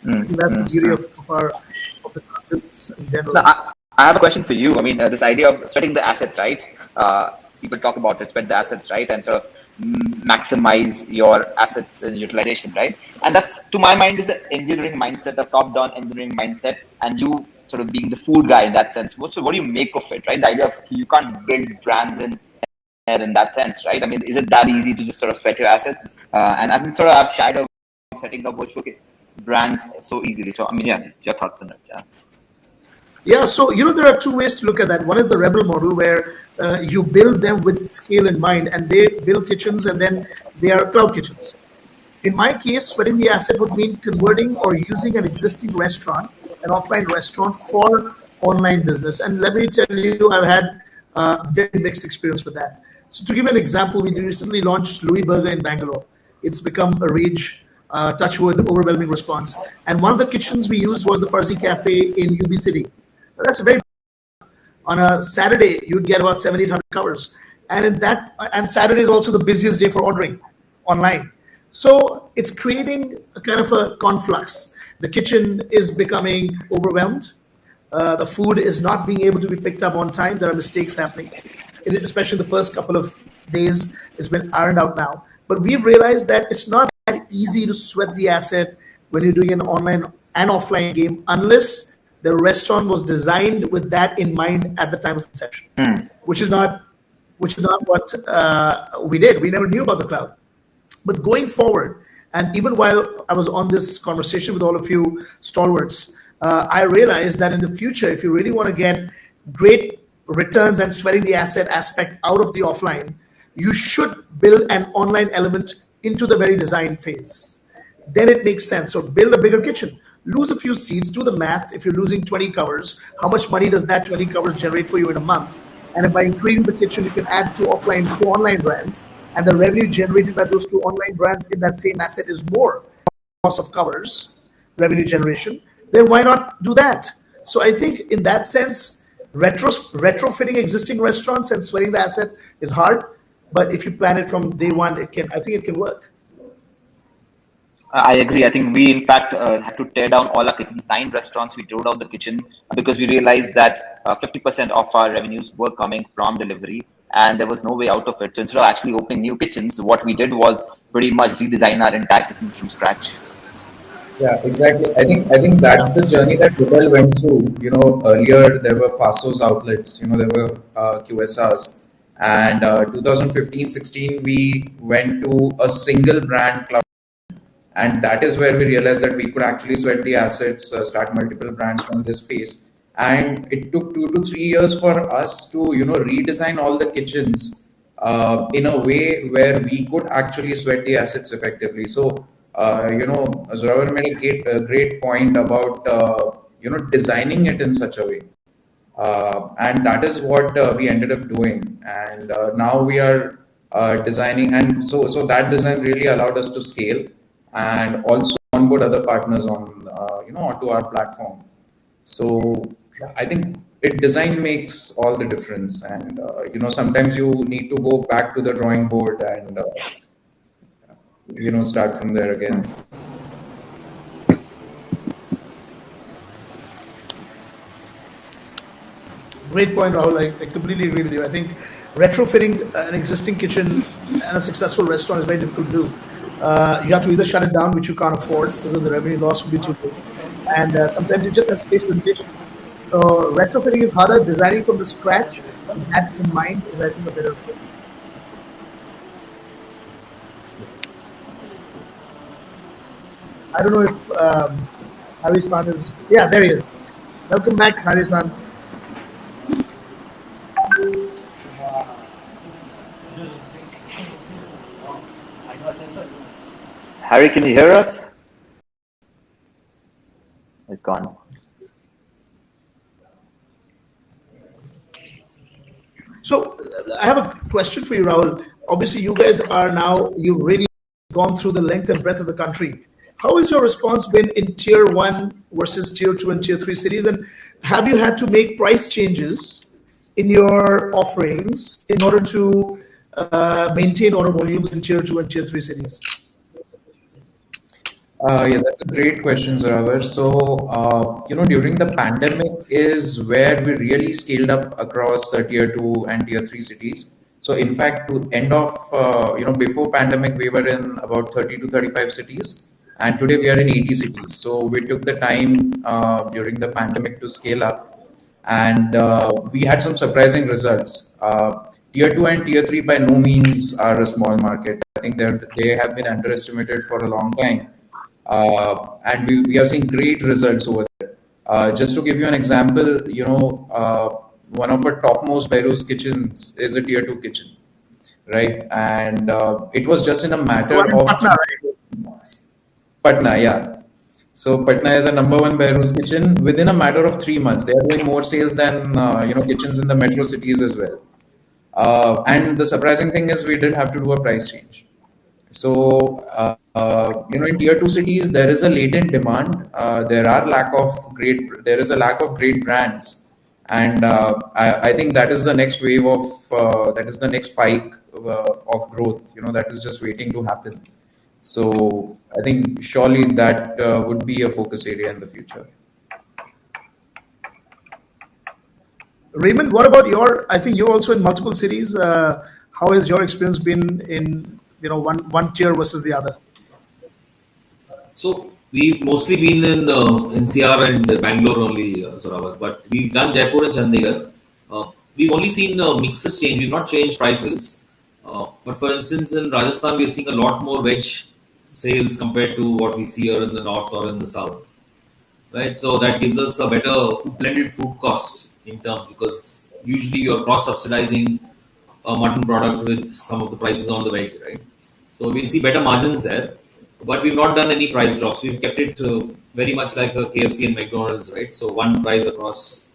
[SPEAKER 4] I think that's the beauty of the business in general.
[SPEAKER 7] Now, I have a question for you. I mean, this idea of sweating the assets, right? People talk about it, sweat the assets, right? And sort of maximize your assets and utilization, right? And that's, to my mind, is an engineering mindset, a top-down engineering mindset, and you sort of being the food guy in that sense. So what do you make of it, right? The idea of you can't build brands in that sense, right? I mean, is it that easy to just sort of sweat your assets? And I've shied away from setting up virtual brands so easily. So, I mean, yeah, your thoughts on it, yeah.
[SPEAKER 4] Yeah, so there are two ways to look at that. One is the Rebel model, where you build them with scale in mind, and they build kitchens, and then they are cloud kitchens. In my case, sweating the asset would mean converting or using an existing restaurant, an offline restaurant, for online business. And let me tell you, I've had very mixed experience with that. So to give an example, we recently launched Louis Burger in Bangalore. It's become a rage. Touchwood, overwhelming response. And one of the kitchens we used was the Farsi Cafe in UB City. That's a very, on a Saturday, you'd get about 700-800 covers. And Saturday is also the busiest day for ordering online. So it's creating a kind of a conflux. The kitchen is becoming overwhelmed. The food is not being able to be picked up on time. There are mistakes happening, especially the first couple of days. It's been ironed out now. But we've realized that it's not that easy to sweat the asset when you're doing an online and offline game, unless the restaurant was designed with that in mind at the time of inception, which is not which is not what we did. We never knew about the cloud. But going forward, and even while I was on this conversation with all of you stalwarts, I realized that in the future, if you really want to get great returns and sweating the asset aspect out of the offline, you should build an online element into the very design phase. Then it makes sense. So build a bigger kitchen, lose a few seats, do the math. If you're losing 20 covers, how much money does that 20 covers generate for you in a month? And if by increasing the kitchen, you can add two online brands, and the revenue generated by those two online brands in that same asset is more cost of covers, revenue generation, then why not do that? So I think in that sense, retrofitting existing restaurants and sweating the asset is hard, but if you plan it from day one, I think it can work.
[SPEAKER 7] I agree. I think we, in fact, had to tear down all our kitchens. 9 restaurants, we tore down the kitchen because we realized that 50% of our revenues were coming from delivery, and there was no way out of it. So instead of actually opening new kitchens, what we did was pretty much redesign our entire kitchens from scratch.
[SPEAKER 1] Yeah, exactly. I think that's the journey that Dubai went through. Earlier there were Fasos outlets. There were QSRs, and 2015-16 we went to a single brand club, and that is where we realized that we could actually sweat the assets, start multiple brands from this space. And it took 2 to 3 years for us to redesign all the kitchens in a way where we could actually sweat the assets effectively. So Zorawar made a great point about designing it in such a way, and that is what we ended up doing. And now we are designing, and so that design really allowed us to scale and also onboard other partners on onto our platform. So I think design makes all the difference, and sometimes you need to go back to the drawing board and start from there again.
[SPEAKER 4] Great point, Rahul. I completely agree with you. I think retrofitting an existing kitchen and a successful restaurant is very difficult to do. You have to either shut it down, which you can't afford because the revenue loss will be too big, and sometimes you just have space limitation. So retrofitting is harder. Designing from the scratch, with that in mind, is I think a better fit. I don't know if Hari-san is. Yeah, there he is. Welcome back, Hari-san.
[SPEAKER 7] Harry, can you hear us? He's gone.
[SPEAKER 4] So I have a question for you, Rahul. Obviously, you guys you've really gone through the length and breadth of the country. How has your response been in tier 1 versus tier 2 and tier 3 cities? And have you had to make price changes in your offerings in order to maintain order volumes in tier 2 and tier 3 cities?
[SPEAKER 1] Yeah, that's a great question, Zorawar. So, during the pandemic is where we really scaled up across tier 2 and tier 3 cities. So, in fact, to end of, before pandemic, we were in about 30 to 35 cities. And today we are in 80 cities. So, we took the time during the pandemic to scale up. And we had some surprising results. Tier 2 and tier 3 by no means are a small market. I think they have been underestimated for a long time. And we are seeing great results over there. Just to give you an example, one of our topmost Beirut's kitchens is a tier 2 kitchen, right? And it was just in a matter of
[SPEAKER 4] Patna, right?
[SPEAKER 1] Patna, yeah. So Patna is a number 1 Beirut's kitchen within a matter of 3 months. They are doing more sales than kitchens in the metro cities as well. And the surprising thing is we didn't have to do a price change. So, in tier 2 cities, there is a latent demand. There is a lack of great brands. And I think that is the next wave that is the next spike of growth, that is just waiting to happen. So I think surely that would be a focus area in the future.
[SPEAKER 4] Raymond, what about I think you're also in multiple cities. How has your experience been in one tier versus the other?
[SPEAKER 3] So we've mostly been in NCR and Bangalore only, Zorawar, but we've done Jaipur and Chandigarh. we've only seen mixes change. We've not changed prices. But for instance, in Rajasthan, we're seeing a lot more veg sales compared to what we see here in the north or in the south. Right, so that gives us a better blended food cost in terms, because usually you're cross-subsidizing a mutton product with some of the prices on the veg, right? So we see better margins there, but we've not done any price drops. We've kept it very much like a KFC and McDonald's, right? So one price across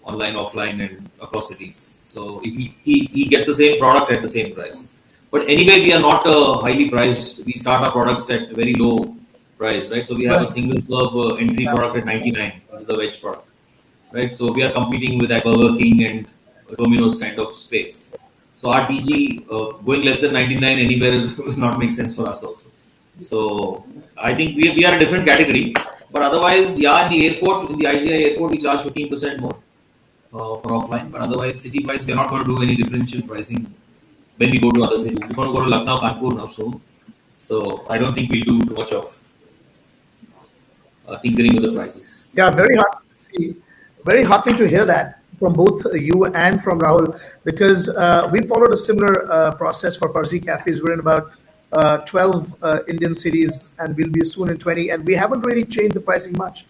[SPEAKER 3] online, offline, and across cities. So he gets the same product at the same price. But anyway, we are not highly priced. We start our products at very low price, right? So we have a single serve entry product at 99, which is a veg product, right? So we are competing with that Burger King and Domino's kind of space. So our TG going less than 99 anywhere will not make sense for us also. So I think we are a different category. But otherwise, yeah, in the airport, in the IGI airport, we charge 15% more for offline. But otherwise, city-wise, we are not going to do any differential pricing when we go to other cities. We're going to go to Lucknow, Kanpur now soon. So I don't think we'll do too much of tinkering with the prices.
[SPEAKER 4] Yeah, very happy to see. Very happy to hear that from both you and from Rahul, because we followed a similar process for Parsi cafes. We're in about 12 Indian cities, and we'll be soon in 20, and we haven't really changed the pricing much.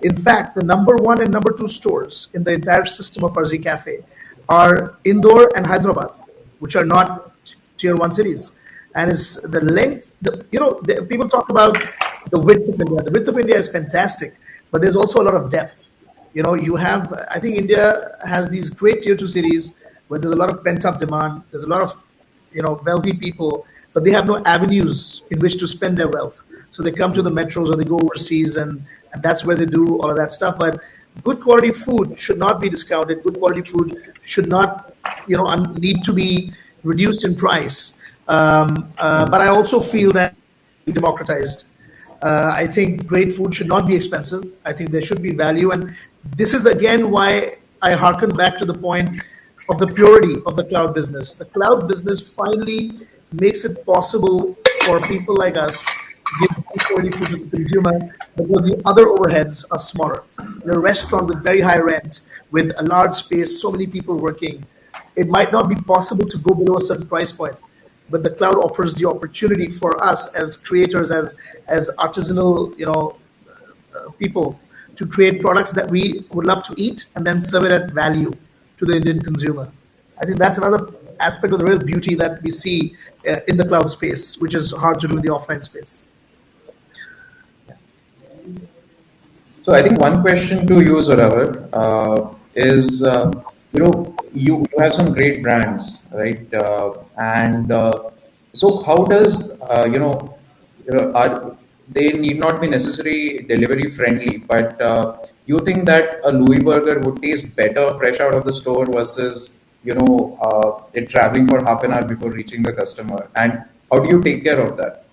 [SPEAKER 4] In fact, the number 1 and number 2 stores in the entire system of Parsi Cafe are Indore and Hyderabad, which are not tier 1 cities. And it's the length, people talk about the width of India. The width of India is fantastic, but there's also a lot of depth. You have, I think India has these great tier 2 cities where there's a lot of pent up demand. There's a lot of, wealthy people, but they have no avenues in which to spend their wealth. So they come to the metros or they go overseas, and that's where they do all of that stuff. But good quality food should not be discounted. Good quality food should not, need to be reduced in price. But I also feel that democratized. I think great food should not be expensive. I think there should be value. And this is again why I hearken back to the point of the purity of the cloud business. The cloud business finally makes it possible for people like us to give quality food to the consumer, because the other overheads are smaller. In a restaurant with very high rent, with a large space, so many people working, it might not be possible to go below a certain price point. But the cloud offers the opportunity for us as creators, as artisanal, people, to create products that we would love to eat and then serve it at value to the Indian consumer. I think that's another aspect of the real beauty that we see in the cloud space, which is hard to do in the offline space.
[SPEAKER 1] So I think one question to you, Zorawar, is you have some great brands, right? So how does they need not be necessarily delivery friendly, but you think that a Louis burger would taste better fresh out of the store versus it traveling for half an hour before reaching the customer? And how do you take care of that?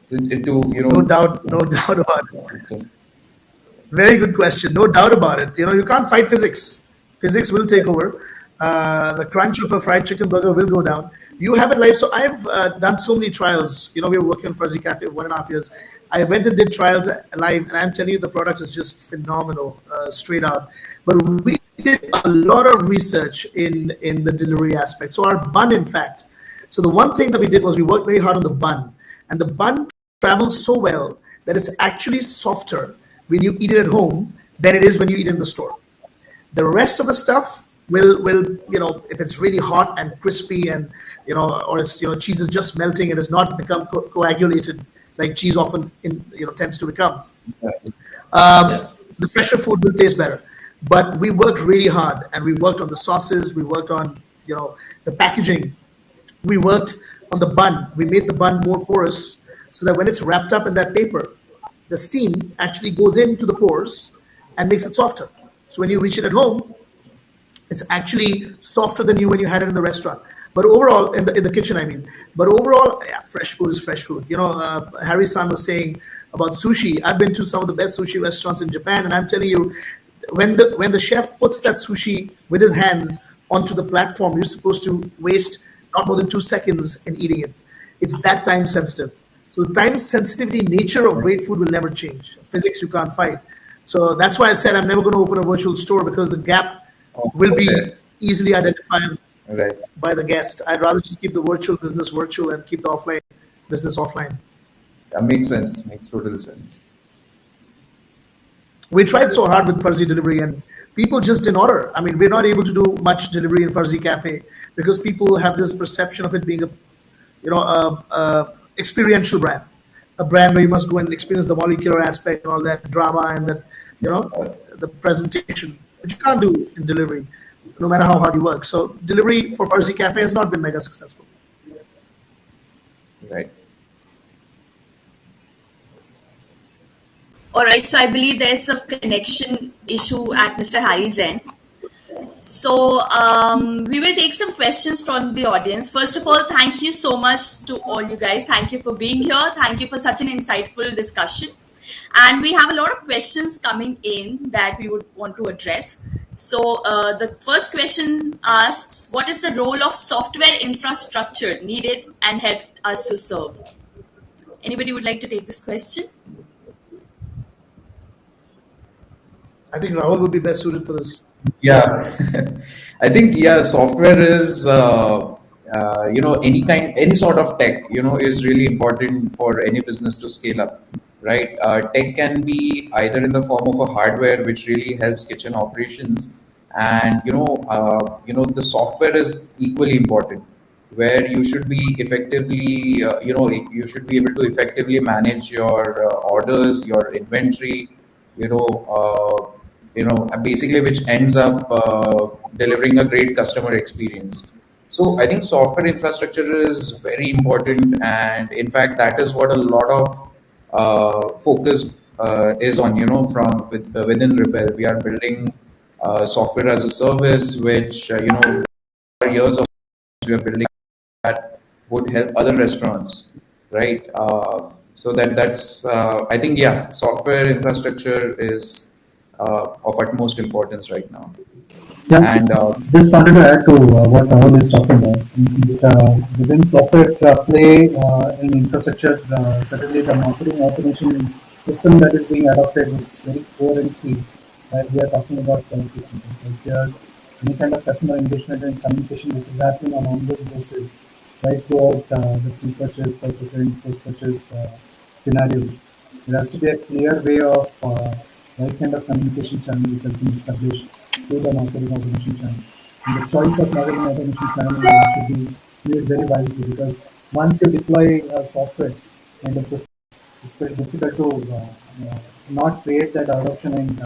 [SPEAKER 4] No doubt about it. Very good question. No doubt about it. You can't fight physics. Physics will take over. The crunch of a fried chicken burger will go down. You have it live. So I've done so many trials. We were working on Fuzzy Cafe for 1.5 years. I went and did trials live, and I'm telling you, the product is just phenomenal, straight out. But we did a lot of research in the delivery aspect. So our bun, in fact. So the one thing that we did was we worked very hard on the bun, and the bun travels so well that it's actually softer when you eat it at home than it is when you eat it in the store. The rest of the stuff will if it's really hot and crispy and or it's cheese is just melting and has not become coagulated like cheese often tends to become. The fresher food will taste better. But we worked really hard, and we worked on the sauces. We worked on the packaging. We worked on the bun. We made the bun more porous, so that when it's wrapped up in that paper, the steam actually goes into the pores and makes it softer. So when you reach it at home, it's actually softer than when you had it in the restaurant. But overall, in the kitchen, I mean. But overall, yeah, fresh food is fresh food. Harry-san was saying about sushi. I've been to some of the best sushi restaurants in Japan, and I'm telling you, when the chef puts that sushi with his hands onto the platform, you're supposed to waste not more than 2 seconds in eating it. It's that time sensitive. So the time sensitivity nature of great food will never change. Physics you can't fight. So that's why I said I'm never going to open a virtual store, because the gap will be
[SPEAKER 1] Okay.
[SPEAKER 4] easily identified
[SPEAKER 1] Right.
[SPEAKER 4] by the guest. I'd rather just keep the virtual business virtual and keep the offline business offline.
[SPEAKER 1] That makes sense. Makes total sense.
[SPEAKER 4] We tried so hard with Farzi delivery, and people just didn't order. I mean, we're not able to do much delivery in Farzi Cafe because people have this perception of it being a experiential brand, a brand where you must go and experience the molecular aspect and all that drama and that you know the presentation, which you can't do in delivery, no matter how hard you work. So delivery for Farzi Cafe has not been mega successful.
[SPEAKER 1] Right.
[SPEAKER 9] All right, so I believe there's a connection issue at Mr. Harry's end. So we will take some questions from the audience. First of all, thank you so much to all you guys. Thank you for being here. Thank you for such an insightful discussion. And we have a lot of questions coming in that we would want to address. So the first question asks, what is the role of software infrastructure needed and help us to serve? Anybody would like to take this question?
[SPEAKER 4] I think Rahul would be best suited for this.
[SPEAKER 1] Yeah, I think software is any sort of tech is really important for any business to scale up, right? Tech can be either in the form of a hardware which really helps kitchen operations, and the software is equally important, where you should be effectively you should be able to effectively manage your orders, your inventory, you know. Basically, which ends up delivering a great customer experience. So I think software infrastructure is very important, and in fact, that is what a lot of focus is on. Within Rebel, we are building software as a service, which for years of we are building that would help other restaurants, right? So that's I think software infrastructure is of utmost importance right now.
[SPEAKER 6] Yeah,
[SPEAKER 1] And
[SPEAKER 6] just wanted to add to what Rahul is talking about. Within software play in infrastructure, certainly the marketing automation system that is being adopted is very core and key. Right? We are talking about communication. Like there are any kind of customer engagement and communication which is happening on ongoing basis, right throughout the pre-purchase, purchase, and post-purchase scenarios. There has to be a clear way of right kind of communication channel which has been established through the marketing automation channel. And the choice of marketing automation channel should be used very wisely, because once you deploy a software and a system, it's very difficult to not create that adoption and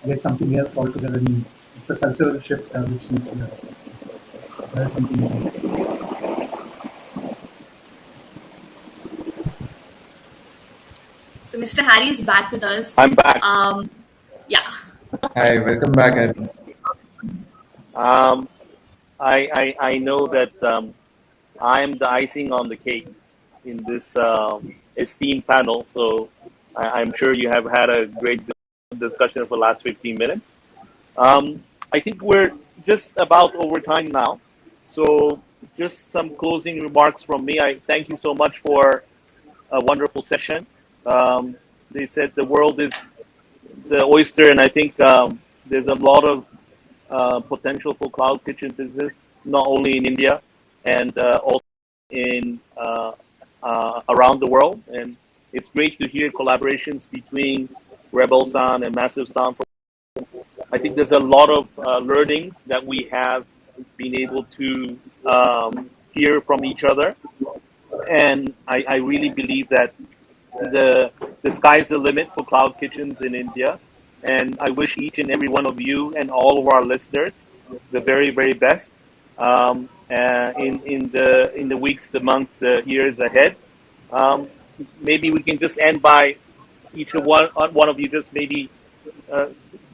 [SPEAKER 6] get something else altogether new. It's a cultural shift which needs to be adopted. That is something important.
[SPEAKER 9] So Mr. Harry is back with us.
[SPEAKER 2] I'm back.
[SPEAKER 9] Yeah.
[SPEAKER 1] hi, welcome back, Harry.
[SPEAKER 2] I know that I'm the icing on the cake in this esteemed panel. So I'm sure you have had a great discussion for the last 15 minutes. I think we're just about over time now. So just some closing remarks from me. I thank you so much for a wonderful session. They said the world is the oyster, and I think there's a lot of potential for cloud kitchen business, not only in India and also in around the world. And it's great to hear collaborations between Rebel-san and Massive-san. I think there's a lot of learnings that we have been able to hear from each other, and I really believe that the sky's the limit for cloud kitchens in India, and I wish each and every one of you and all of our listeners the very, very best in the weeks, the months, the years ahead. Maybe we can just end by each of one of you just maybe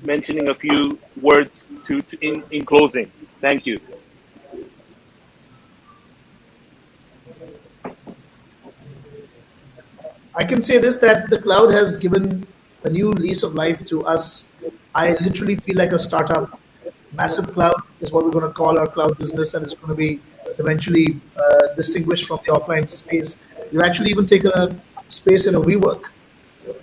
[SPEAKER 2] mentioning a few words in closing. Thank you.
[SPEAKER 4] I can say this, that the cloud has given a new lease of life to us. I literally feel like a startup. Massive Cloud is what we're going to call our cloud business, and it's going to be eventually distinguished from the offline space. We've actually even taken a space in a WeWork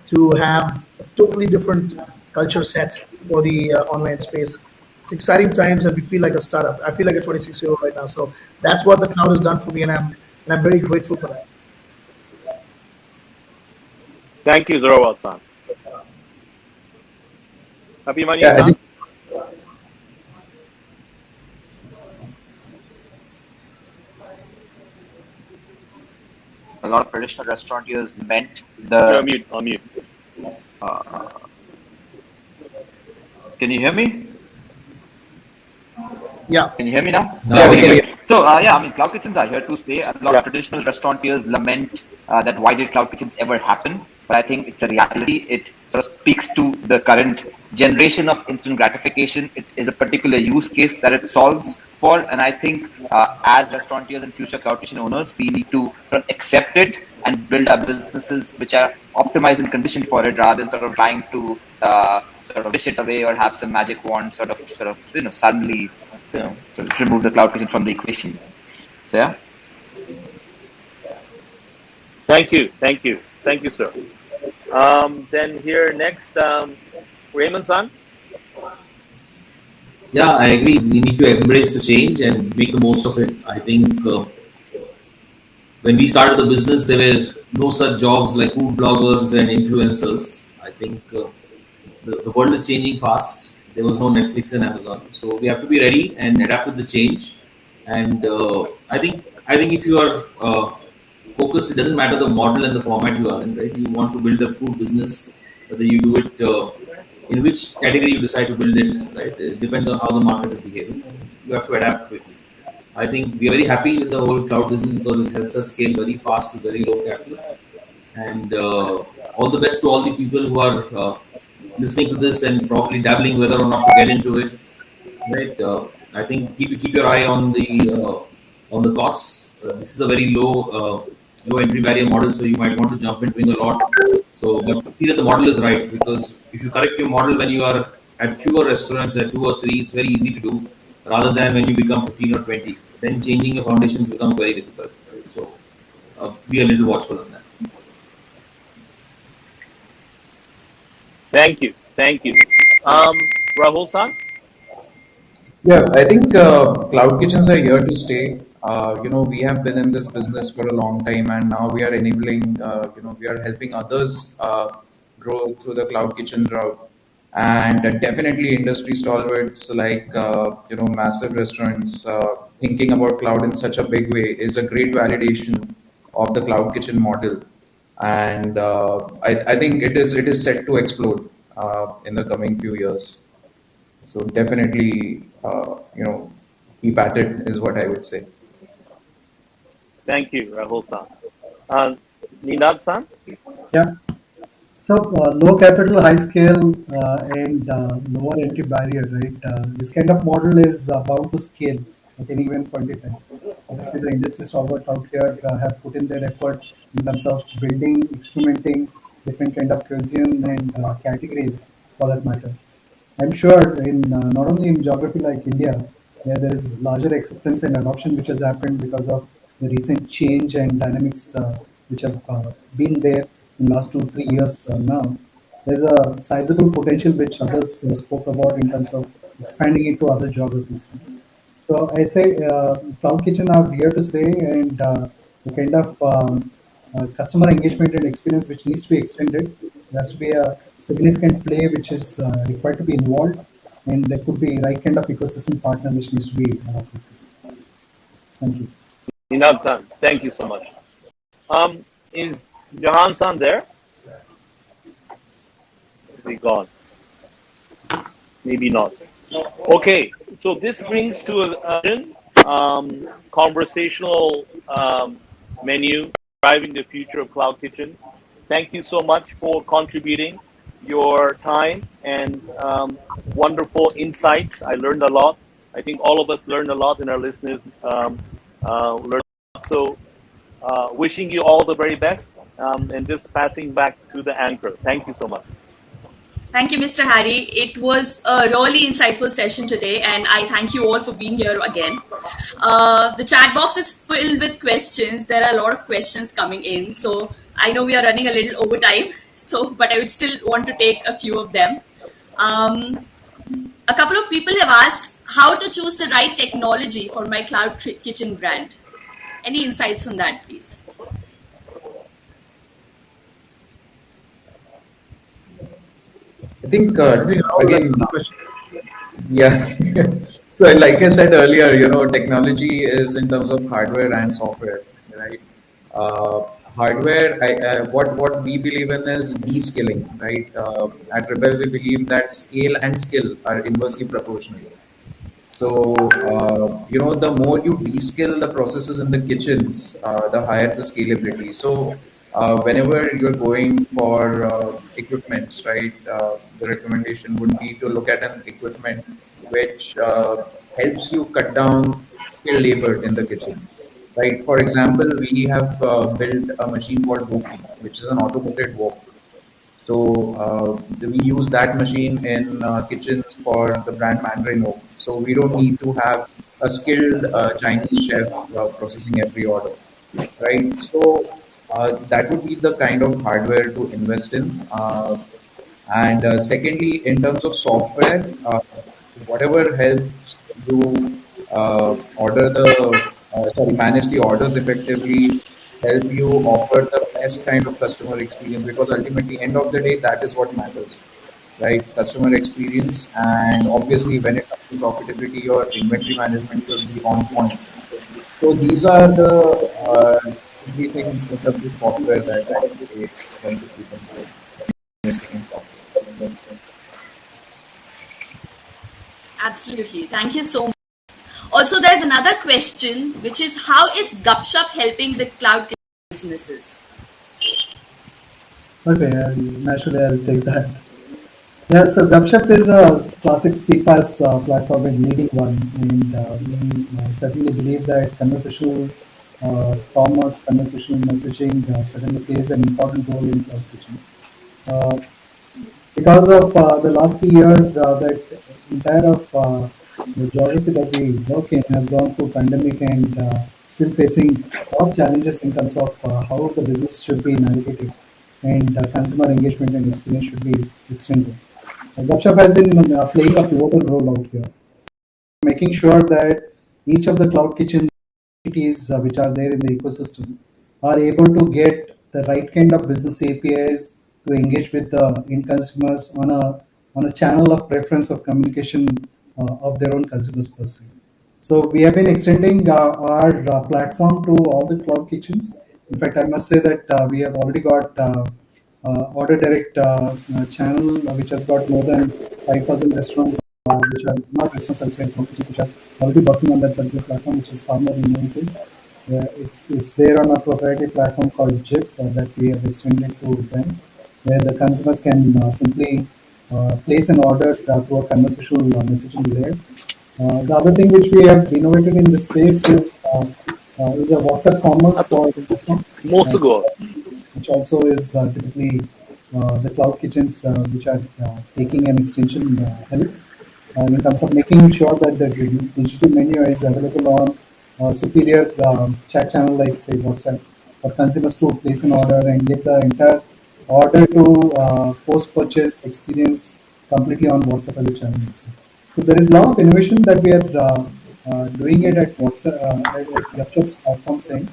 [SPEAKER 4] to have a totally different culture set for the online space. exciting times, and we feel like a startup. I feel like a 26-year-old right now. So that's what the cloud has done for me, and I'm very grateful for that.
[SPEAKER 2] Thank you, Zorawar-san. Abhimanyu,
[SPEAKER 1] Yeah, I think
[SPEAKER 7] A lot of traditional restaurateurs meant
[SPEAKER 2] you're
[SPEAKER 7] the.
[SPEAKER 2] on mute.
[SPEAKER 7] Uh, can you hear me?
[SPEAKER 4] Yeah.
[SPEAKER 7] Can you hear me now?
[SPEAKER 3] No,
[SPEAKER 1] yeah, we
[SPEAKER 7] Okay,
[SPEAKER 1] can
[SPEAKER 7] good.
[SPEAKER 1] hear.
[SPEAKER 7] So, yeah, I mean, cloud kitchens are here to stay. A lot of traditional restaurateurs lament that why did cloud kitchens ever happen? But I think it's a reality. It sort of speaks to the current generation of instant gratification. It is a particular use case that it solves for. And I think as restaurateurs and future cloud kitchen owners, we need to sort of accept it and build our businesses which are optimized and conditioned for it rather than sort of trying to sort of wish it away or have some magic wand sort of suddenly sort of remove the cloud kitchen from the equation. So yeah.
[SPEAKER 2] Thank you, sir. Then here next, Raymond-san.
[SPEAKER 3] Yeah, I agree. We need to embrace the change and make the most of it. I think when we started the business, there were no such jobs like food bloggers and influencers. I think the world is changing fast. There was no Netflix and Amazon, so we have to be ready and adapt to the change. And I think if you are focused, it doesn't matter the model and the format you are in. Right, you want to build a food business, whether you do it in which category you decide to build it. Right, it depends on how the market is behaving. You have to adapt quickly. I think we are very happy with the whole cloud business because it helps us scale very fast with very low capital. And all the best to all the people who are listening to this and probably dabbling whether or not to get into it. Right. I think keep your eye on the costs. This is a very low entry barrier model, so you might want to jump into a lot. So, but see that the model is right, because if you correct your model when you are at fewer restaurants, at 2 or 3, it's very easy to do, rather than when you become 15 or 20. Then changing your foundations becomes very difficult. Right? So, be a little watchful on that.
[SPEAKER 2] Thank you. Rahul-san.
[SPEAKER 1] Yeah, I think cloud kitchens are here to stay. We have been in this business for a long time, and now we are enabling, we are helping others grow through the cloud kitchen route. And definitely, industry stalwarts like, massive restaurants thinking about cloud in such a big way is a great validation of the cloud kitchen model. And I think it is set to explode in the coming few years. So definitely, keep at it is what I would say.
[SPEAKER 2] Thank you, Rahul-san. Ninad-san.
[SPEAKER 6] Yeah. So low capital, high scale, and lower entry barrier, right? This kind of model is bound to scale at any given point in time. Obviously, the industry stalwarts out here have put in their effort in terms of building, experimenting different kind of cuisine and categories for that matter. I'm sure in not only in geography like India, where there is larger acceptance and adoption which has happened because of the recent change and dynamics which have been there in last 2 3 years now. There's a sizable potential which others spoke about in terms of expanding it to other geographies. So I say cloud kitchen are here to stay, and the kind of customer engagement and experience which needs to be extended. There has to be a significant play which is required to be involved, and there could be right kind of ecosystem partner which needs to be. Thank you.
[SPEAKER 2] Ninad-san, thank you so much. Is Jahaan-san there? Is he gone? Maybe not. Okay, so this brings to an conversational menu, driving the future of cloud kitchen. Thank you so much for contributing your time and wonderful insights. I learned a lot. I think all of us learned a lot, and our listeners learned a lot. So, wishing you all the very best, and just passing back to the anchor. Thank you so much.
[SPEAKER 9] Thank you, Mr. Harry. It was a really insightful session today, and I thank you all for being here again. The chat box is filled with questions. There are a lot of questions coming in, so I know we are running a little over time. But I would still want to take a few of them. A couple of people have asked how to choose the right technology for my cloud kitchen brand. Any insights on that, please?
[SPEAKER 1] I think
[SPEAKER 4] I think Rahul, that's a
[SPEAKER 1] again,
[SPEAKER 4] good question.
[SPEAKER 1] yeah. So like I said earlier, technology is in terms of hardware and software, right? Hardware, what we believe in is de-skilling, right? At Rebel, we believe that scale and skill are inversely proportional. So, the more you de-skill the processes in the kitchens, the higher the scalability. So, whenever you're going for equipments, right, the recommendation would be to look at an equipment which helps you cut down skilled labor in the kitchen. Right. For example, we have built a machine called Woki, which is an automated wok. So we use that machine in kitchens for the brand Mandarin Oak. So we don't need to have a skilled Chinese chef processing every order, right? So that would be the kind of hardware to invest in. And secondly, in terms of software, whatever helps you manage the orders effectively, help you offer the best kind of customer experience, because ultimately, end of the day, that is what matters, right? Customer experience, and obviously, when it comes to profitability, your inventory management should be on point. So these are the three things in terms of software that I would say one should keep in mind when investing in software.
[SPEAKER 9] Absolutely. Thank you so much. Also, there's another question, which is how is Gupshup helping the cloud kitchen businesses?
[SPEAKER 6] Okay, naturally I'll take that. Yeah, so Gupshup is a classic CPaaS platform and leading one, and we certainly believe that conversational commerce, conversational messaging certainly plays an important role in cloud kitchen. Uh, because of the last 3 years, that entire of the geography that we work in has gone through pandemic and still facing a lot of challenges in terms of how the business should be navigated and consumer engagement and experience should be extended. Gupshup has been playing a pivotal role out here, making sure that each of the cloud kitchen entities which are there in the ecosystem are able to get the right kind of business APIs to engage with the end consumers on a channel of preference of communication of their own consumers per se. So we have been extending our platform to all the cloud kitchens. In fact, I must say that we have already got Order Direct channel, which has got more than 5,000 restaurants, which are not restaurants, I'll say, cloud kitchens, which are already working on that particular platform, which is far more innovative. It's there on a proprietary platform called JIP that we have extended to them, where the consumers can simply place an order through a conversational messaging layer. The other thing which we have innovated in this space is a WhatsApp commerce for
[SPEAKER 2] Most go.
[SPEAKER 6] which also is typically the cloud kitchens which are taking an extension help in terms of making sure that the digital menu is available on superior chat channel like say WhatsApp for consumers to place an order and get the entire order to post-purchase experience completely on WhatsApp as a channel itself. So there is a lot of innovation that we are doing it at WhatsApp, at Gupshup's platform saying,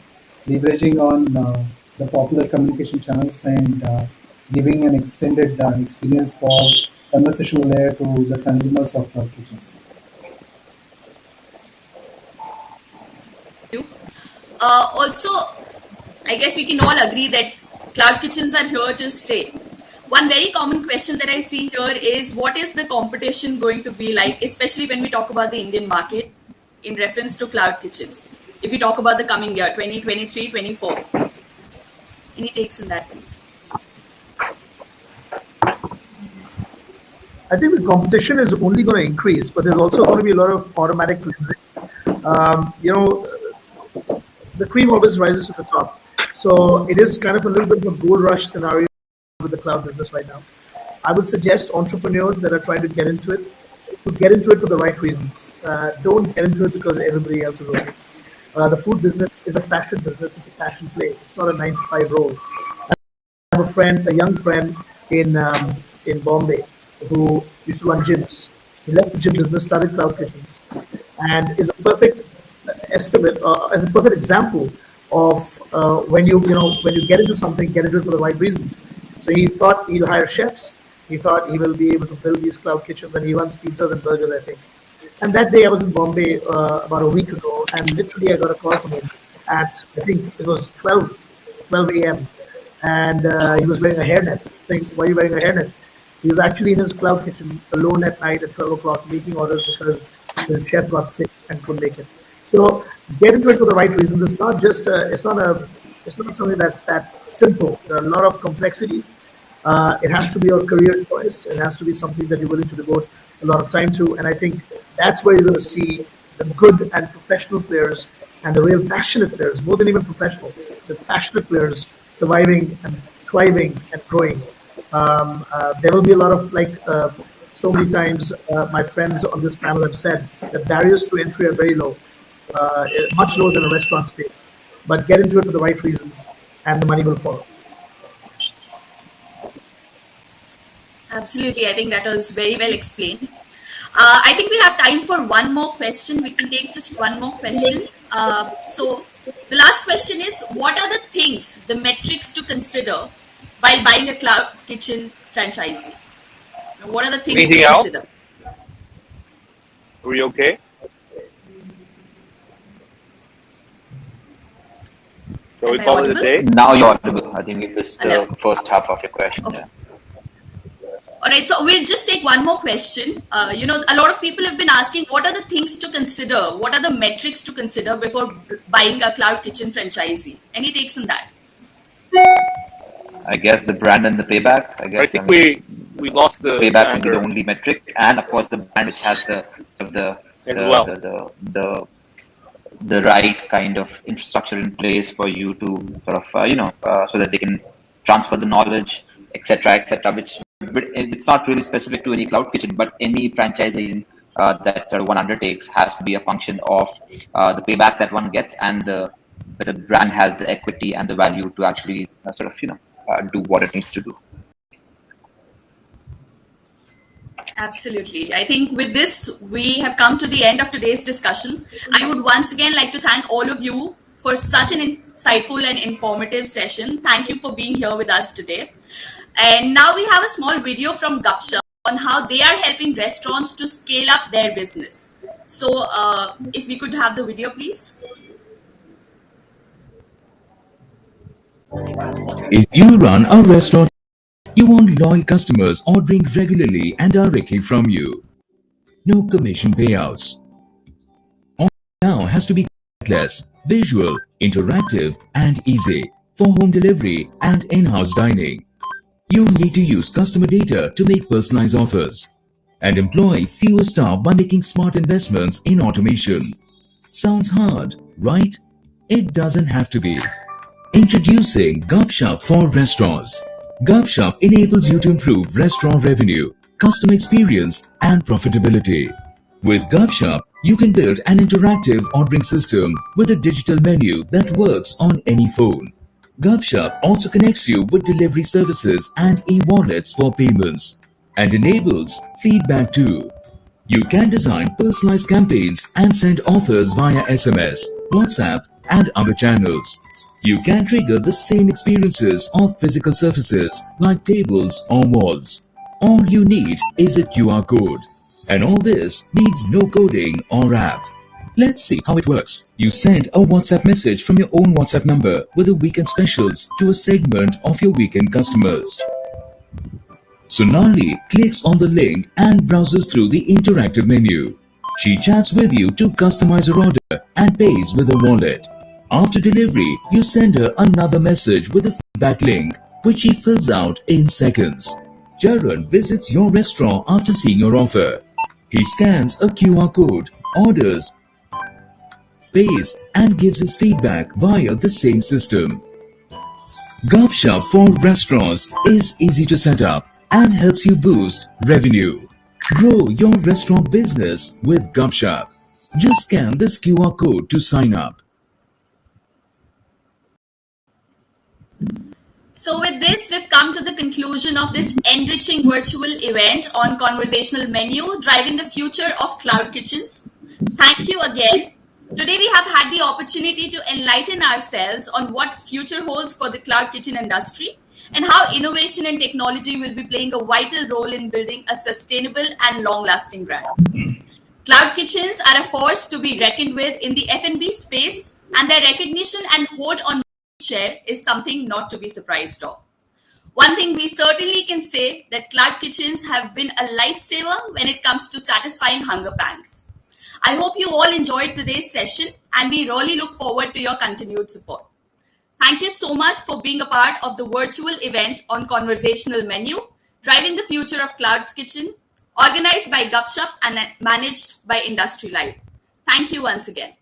[SPEAKER 6] leveraging on the popular communication channels and giving an extended experience for conversational layer to the consumers of cloud kitchens.
[SPEAKER 9] Also, I guess we can all agree that cloud kitchens are here to stay. One very common question that I see here is what is the competition going to be like, especially when we talk about the Indian market in reference to cloud kitchens? If we talk about the coming year, 2023, 24. Any takes on that, please?
[SPEAKER 4] I think the competition is only going to increase, but there's also going to be a lot of automatic cleansing. The cream always rises to the top. So it is kind of a little bit of a gold rush scenario with the cloud business right now. I would suggest entrepreneurs that are trying to get into it for the right reasons. Don't get into it because everybody else is doing it. The food business is a passion business. It's a passion play. It's not a 9-to-5 role. I have a young friend in Bombay, who used to run gyms. He left the gym business, started cloud kitchens, and is a perfect estimate, as a perfect example of when you get into something, get into it for the right reasons. So he thought he'll hire chefs. He thought he will be able to build these cloud kitchens, and he runs pizzas and burgers, I think. And that day I was in Bombay about a week ago, and literally I got a call from him at, I think it was 12 a.m. And he was wearing a hairnet, saying, "Why are you wearing a hairnet?" He was actually in his cloud kitchen alone at night at 12 o'clock making orders because his chef got sick and couldn't make it. So get into it for the right reasons. It's not just it's not something that's that simple. There are a lot of complexities. It has to be your career choice. It has to be something that you're willing to devote a lot of time to. And I think that's where you're going to see the good and professional players and the real passionate players, more than even professional, the passionate players surviving and thriving and growing. There will be a lot of so many times my friends on this panel have said that barriers to entry are very low, much lower than a restaurant space. But get into it for the right reasons, and the money will follow.
[SPEAKER 9] Absolutely. I think that was very well explained. I think we have time for one more question. We can take just one more question. So the last question is, what are the things, the metrics to consider while buying a cloud kitchen franchisee? What are the things
[SPEAKER 2] Anything
[SPEAKER 9] to
[SPEAKER 2] else?
[SPEAKER 9] consider?
[SPEAKER 2] Are we okay? Shall we
[SPEAKER 9] Am I
[SPEAKER 2] call it a
[SPEAKER 9] audible?
[SPEAKER 2] day?
[SPEAKER 7] Now you're audible. I think we missed
[SPEAKER 9] Hello.
[SPEAKER 7] the first half of your question.
[SPEAKER 9] Okay.
[SPEAKER 7] Yeah.
[SPEAKER 9] All right, so we'll just take one more question. A lot of people have been asking, what are the things to consider? What are the metrics to consider before buying a cloud kitchen franchisee? Any takes on that?
[SPEAKER 7] I guess the brand and the payback.
[SPEAKER 2] I think we lost the
[SPEAKER 7] payback would be the
[SPEAKER 2] anchor
[SPEAKER 7] only metric, and of course the brand which has
[SPEAKER 2] as well.
[SPEAKER 7] the right kind of infrastructure in place for you to sort of so that they can transfer the knowledge, etc., etc. Which it's not really specific to any cloud kitchen, but any franchising that one undertakes has to be a function of the payback that one gets, and the brand has the equity and the value to actually do what it needs to do.
[SPEAKER 9] Absolutely. I think with this, we have come to the end of today's discussion. I would once again like to thank all of you for such an insightful and informative session. Thank you for being here with us today. And now we have a small video from Gupshup on how they are helping restaurants to scale up their business. So if we could have the video, please.
[SPEAKER 10] If you run a restaurant, you want loyal customers ordering regularly and directly from you. No commission payouts. All now has to be contactless, visual, interactive, and easy for home delivery and in-house dining. You need to use customer data to make personalized offers and employ fewer staff by making smart investments in automation. Sounds hard, right? It doesn't have to be. Introducing Gupshup for restaurants. Gupshup enables you to improve restaurant revenue, customer experience, and profitability. With Gupshup, you can build an interactive ordering system with a digital menu that works on any phone. Gupshup also connects you with delivery services and e-wallets for payments and enables feedback too. You can design personalized campaigns and send offers via SMS, WhatsApp, and other channels. You can trigger the same experiences of physical surfaces like tables or walls. All you need is a QR code. And all this needs no coding or app. Let's see how it works. You send a WhatsApp message from your own WhatsApp number with the weekend specials to a segment of your weekend customers. Sonali clicks on the link and browses through the interactive menu. She chats with you to customize her order and pays with a wallet. After delivery, you send her another message with a feedback link, which she fills out in seconds. Jahaan visits your restaurant after seeing your offer. He scans a QR code, orders, pays, and gives his feedback via the same system. Gupshup for restaurants is easy to set up and helps you boost revenue. Grow your restaurant business with Gupshup. Just scan this QR code to sign up.
[SPEAKER 9] So So with this, we've come to the conclusion of this enriching virtual event on Conversational Menu, driving the future of cloud kitchens. Thank you again. Today we have had the opportunity to enlighten ourselves on what future holds for the cloud kitchen industry and how innovation and technology will be playing a vital role in building a sustainable and long-lasting brand. Cloud kitchens are a force to be reckoned with in the F&B space, and their recognition and hold on share is something not to be surprised of. One thing we certainly can say that cloud kitchens have been a lifesaver when it comes to satisfying hunger pangs. I hope you all enjoyed today's session, and we really look forward to your continued support. Thank you so much for being a part of the virtual event on Conversational Menu, driving the future of cloud kitchen, organized by Gupshup and managed by Industry Live. Thank you once again.